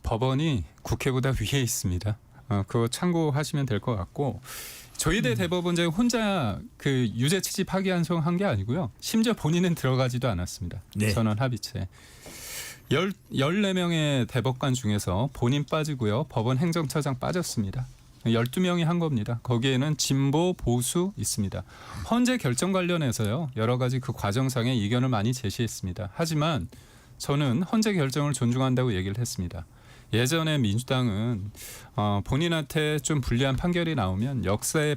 법원이 국회보다 위에 있습니다. 그거 참고하시면 될 것 같고 조희대 대법원장이 혼자 그 유죄 취지 파기환송한 게 아니고요. 심지어 본인은 들어가지도 않았습니다. 네. 전원 합의체. 14명의 대법관 중에서 본인 빠지고요. 법원 행정처장 빠졌습니다. 12명이 한 겁니다. 거기에는 진보, 보수 있습니다. 헌재 결정 관련해서요. 여러 가지 그 과정상의 이견을 많이 제시했습니다. 하지만 저는 헌재 결정을 존중한다고 얘기를 했습니다. 예전에 민주당은 본인한테 좀 불리한 판결이 나오면 역사의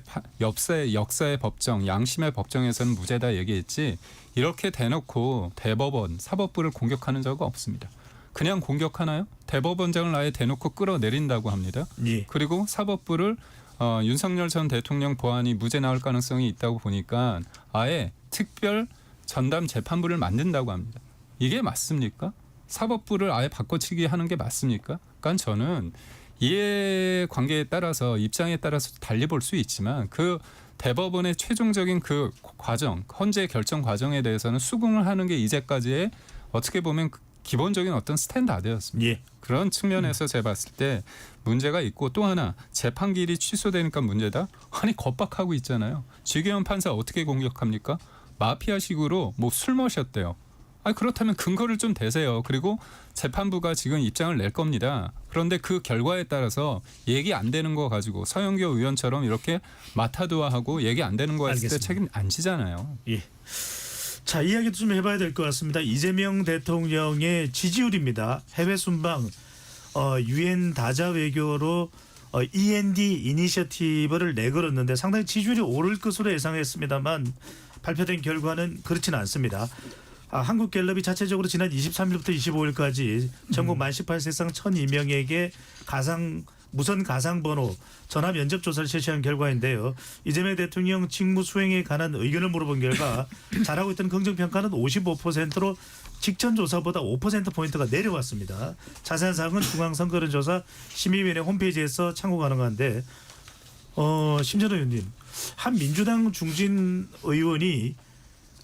법정, 양심의 법정에서는 무죄다 얘기했지 이렇게 대놓고 대법원, 사법부를 공격하는 적은 없습니다. 그냥 공격하나요? 대법원장을 아예 대놓고 끌어내린다고 합니다. 예. 그리고 사법부를 윤석열 전 대통령 보안이 무죄 나올 가능성이 있다고 보니까 아예 특별 전담 재판부를 만든다고 합니다. 이게 맞습니까? 사법부를 아예 바꿔치기 하는 게 맞습니까? 그러니까 저는 이해관계에 따라서 입장에 따라서 달리 볼 수 있지만 그 대법원의 최종적인 그 과정, 헌재 결정 과정에 대해서는 수긍을 하는 게 이제까지의 어떻게 보면 기본적인 어떤 스탠다드였습니다. 예. 그런 측면에서 제가 봤을 때 문제가 있고 또 하나 재판기일이 취소되니까 문제다? 아니 겁박하고 있잖아요. 지규현 판사 어떻게 공격합니까? 마피아식으로 뭐 술 마셨대요. 아니 그렇다면 근거를 좀 대세요. 그리고 재판부가 지금 입장을 낼 겁니다. 그런데 그 결과에 따라서 얘기 안 되는 거 가지고 서영교 의원처럼 이렇게 마타도아하고 얘기 안 되는 거 했을 때 책임 안 지잖아요. 예. 자, 이야기도 좀 해봐야 될 것 같습니다. 이재명 대통령의 지지율입니다. 해외 순방 유엔 다자 외교로 END 이니셔티브를 내걸었는데 상당히 지지율이 오를 것으로 예상했습니다만 발표된 결과는 그렇지는 않습니다. 한국갤럽이 자체적으로 지난 23일부터 25일까지 전국 만 18세 이상 1,002명에게 무선 가상번호 전화 면접 조사를 실시한 결과인데요. 이재명 대통령 직무 수행에 관한 의견을 물어본 결과 잘하고 있던 긍정평가는 55%로 직전 조사보다 5%포인트가 내려왔습니다. 자세한 사항은 중앙선거론조사 심의위원회 홈페이지에서 참고 가능한데 심재노 의원님, 한 민주당 중진 의원이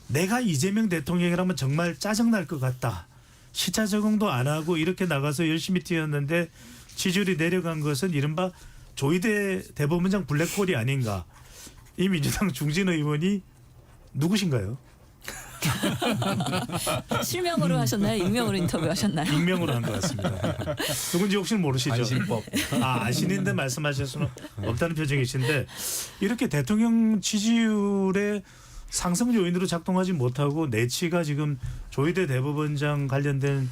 내가 이재명 대통령이라면 정말 짜증날 것 같다. 시차 적응도 안 하고 이렇게 나가서 열심히 뛰었는데 지지율이 내려간 것은 이른바 조희대 대법원장 블랙홀이 아닌가. 이 민주당 중진 의원이 누구신가요? 실명으로 하셨나요? 익명으로 인터뷰하셨나요? 익명으로 한 것 같습니다. 누군지 혹시 모르시죠? 안심법. 아시는데 말씀하실 수는 없다는 표정이신데 이렇게 대통령 지지율의 상승 요인으로 작동하지 못하고 내치가 지금 조희대 대법원장 관련된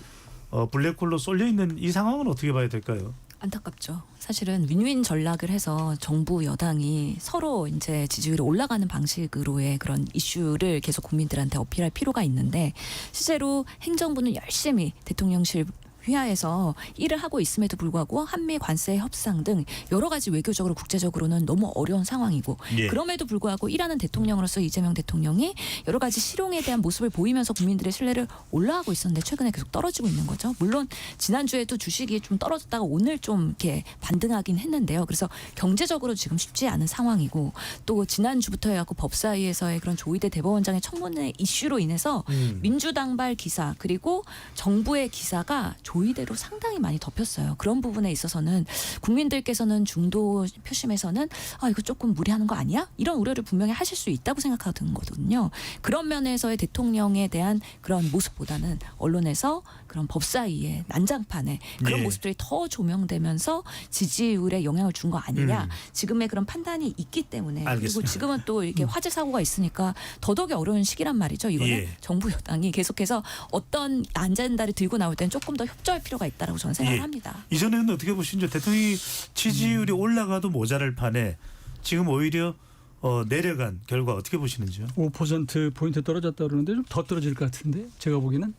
블랙홀로 쏠려 있는 이 상황은 어떻게 봐야 될까요? 안타깝죠. 사실은 윈윈 전략을 해서 정부 여당이 서로 이제 지지율이 올라가는 방식으로의 그런 이슈를 계속 국민들한테 어필할 필요가 있는데 실제로 행정부는 열심히 대통령실 휘하에서 일을 하고 있음에도 불구하고 한미 관세 협상 등 여러 가지 외교적으로 국제적으로는 너무 어려운 상황이고 예. 그럼에도 불구하고 일하는 대통령으로서 이재명 대통령이 여러 가지 실용에 대한 모습을 보이면서 국민들의 신뢰를 올라가고 있었는데 최근에 계속 떨어지고 있는 거죠. 물론 지난주에도 주식이 좀 떨어졌다가 오늘 좀 이렇게 반등하긴 했는데요. 그래서 경제적으로 지금 쉽지 않은 상황이고 또 지난주부터 해갖고 법사위에서의 그런 조희대 대법원장의 청문회 이슈로 인해서 민주당발 기사 그리고 정부의 기사가 조의대로 상당히 많이 덮였어요. 그런 부분에 있어서는 국민들께서는 중도 표심에서는 이거 조금 무리하는 거 아니야? 이런 우려를 분명히 하실 수 있다고 생각하는 거거든요. 그런 면에서의 대통령에 대한 그런 모습보다는 언론에서 그런 법사위의 난장판에 그런 예. 모습들이 더 조명되면서 지지율에 영향을 준 거 아니냐. 지금의 그런 판단이 있기 때문에 알겠습니다. 그리고 지금은 또 이렇게 화재 사고가 있으니까 더더욱이 어려운 시기란 말이죠. 이거는 예. 정부 여당이 계속해서 어떤 안전다를 들고 나올 때는 조금 더 협조할 필요가 있다라고 저는 생각을 예. 합니다. 이전에는 어떻게 보시는지 대통령이 지지율이 올라가도 모자랄 판에 지금 오히려 내려간 결과 어떻게 보시는지요? 5%포인트 떨어졌다 그러는데 좀 더 떨어질 것 같은데 제가 보기에는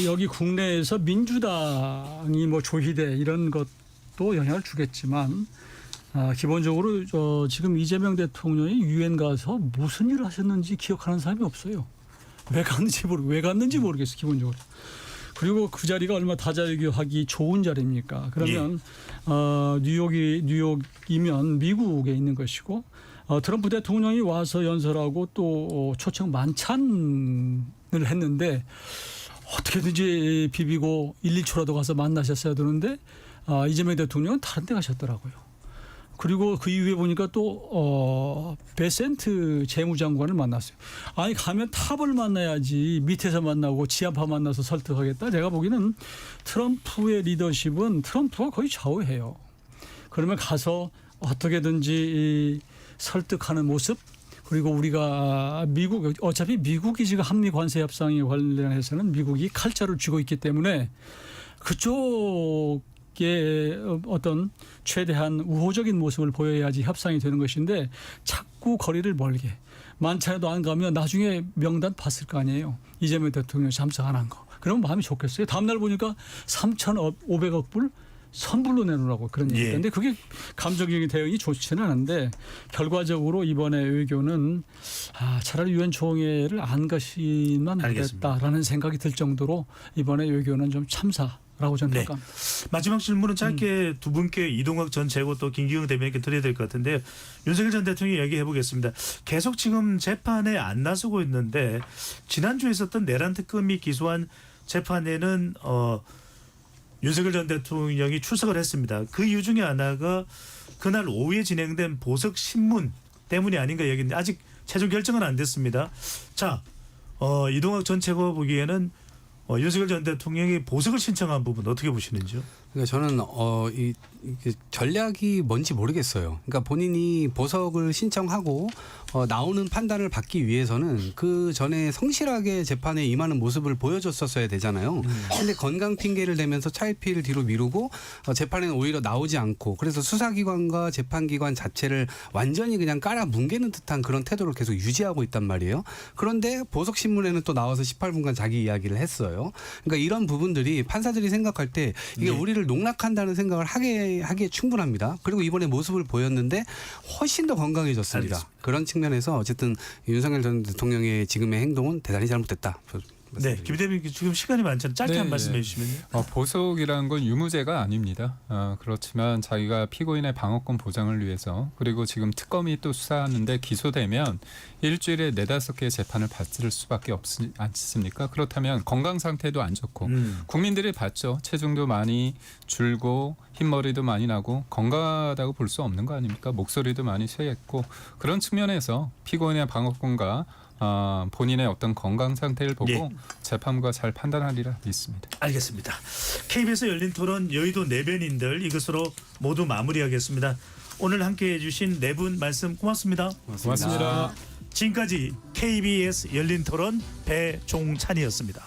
여기 국내에서 민주당이 뭐 조희대 이런 것도 영향을 주겠지만 기본적으로 지금 이재명 대통령이 유엔 가서 무슨 일을 하셨는지 기억하는 사람이 없어요. 왜 갔는지 모르겠어요. 기본적으로. 그리고 그 자리가 얼마나 다자외교하기 좋은 자리입니까? 그러면 뉴욕이면 미국에 있는 것이고 트럼프 대통령이 와서 연설하고 또 초청 만찬을 했는데 어떻게든지 비비고 1, 2초라도 가서 만나셨어야 되는데 이재명 대통령은 다른 데 가셨더라고요. 그리고 그 이후에 보니까 또 베센트 재무장관을 만났어요. 아니 가면 탑을 만나야지 밑에서 만나고 지하파 만나서 설득하겠다. 제가 보기에는 트럼프의 리더십은 트럼프가 거의 좌우해요. 그러면 가서 어떻게든지 설득하는 모습 그리고 우리가 어차피 미국이 지금 한미 관세 협상에 관련해서는 미국이 칼자를 쥐고 있기 때문에 그쪽 어떤 최대한 우호적인 모습을 보여야지 협상이 되는 것인데 자꾸 거리를 멀게 만찬에도 안 가면 나중에 명단 봤을 거 아니에요. 이재명 대통령 참석 안 한 거. 그러면 마음이 좋겠어요. 다음날 보니까 3,500억 불 선불로 내놓으라고 그런 얘기가 있는데 그게 감정적인 대응이 좋지는 않은데 결과적으로 이번에 외교는 차라리 유엔 총회를 안 가시면 되겠다라는 생각이 들 정도로 이번에 외교는 좀 참사라고 저는 생각합니다. 마지막 질문은 짧게 두 분께 이동학 전 재고 또 김기영 대변인께 드려야 될 것 같은데요. 윤석열 전 대통령이 얘기해 보겠습니다. 계속 지금 재판에 안 나서고 있는데 지난주에 있었던 내란 특검이 기소한 재판에는 윤석열 전 대통령이 출석을 했습니다. 그 이유 중에 하나가 그날 오후에 진행된 보석 신문 때문이 아닌가 얘기인데 아직 최종 결정은 안 됐습니다. 자, 이동학 전 최고 보기에는 윤석열 전 대통령이 보석을 신청한 부분 어떻게 보시는지요? 그러니까 저는 이 전략이 뭔지 모르겠어요. 그러니까 본인이 보석을 신청하고 나오는 판단을 받기 위해서는 그 전에 성실하게 재판에 임하는 모습을 보여줬었어야 되잖아요. 그런데 건강 핑계를 대면서 차일피일 뒤로 미루고 재판에는 오히려 나오지 않고 그래서 수사기관과 재판기관 자체를 완전히 그냥 깔아 뭉개는 듯한 그런 태도를 계속 유지하고 있단 말이에요. 그런데 보석신문에는 또 나와서 18분간 자기 이야기를 했어요. 그러니까 이런 부분들이 판사들이 생각할 때 이게 우리를 농락한다는 생각을 하기에 충분합니다. 그리고 이번에 모습을 보였는데 훨씬 더 건강해졌습니다. 알겠습니다. 그런 측면에서 어쨌든 윤석열 전 대통령의 지금의 행동은 대단히 잘못됐다. 네, 김 대변인 지금 시간이 많잖아요. 짧게 한 말씀해 주시면요. 보석이라는 건 유무죄가 아닙니다. 그렇지만 자기가 피고인의 방어권 보장을 위해서 그리고 지금 특검이 또 수사하는데 기소되면 일주일에 4-5개의 재판을 받을 수밖에 없지 않습니까? 그렇다면 건강 상태도 안 좋고 국민들이 봤죠. 체중도 많이 줄고 흰머리도 많이 나고 건강하다고 볼 수 없는 거 아닙니까? 목소리도 많이 쇠했고 그런 측면에서 피고인의 방어권과 본인의 어떤 건강 상태를 보고 재판부가 잘 판단하리라 믿습니다. 알겠습니다. KBS 열린 토론 여의도 내변인들 이것으로 모두 마무리하겠습니다. 오늘 함께해 주신 네 분 말씀 고맙습니다. 고맙습니다. 지금까지 KBS 열린 토론 배종찬이었습니다.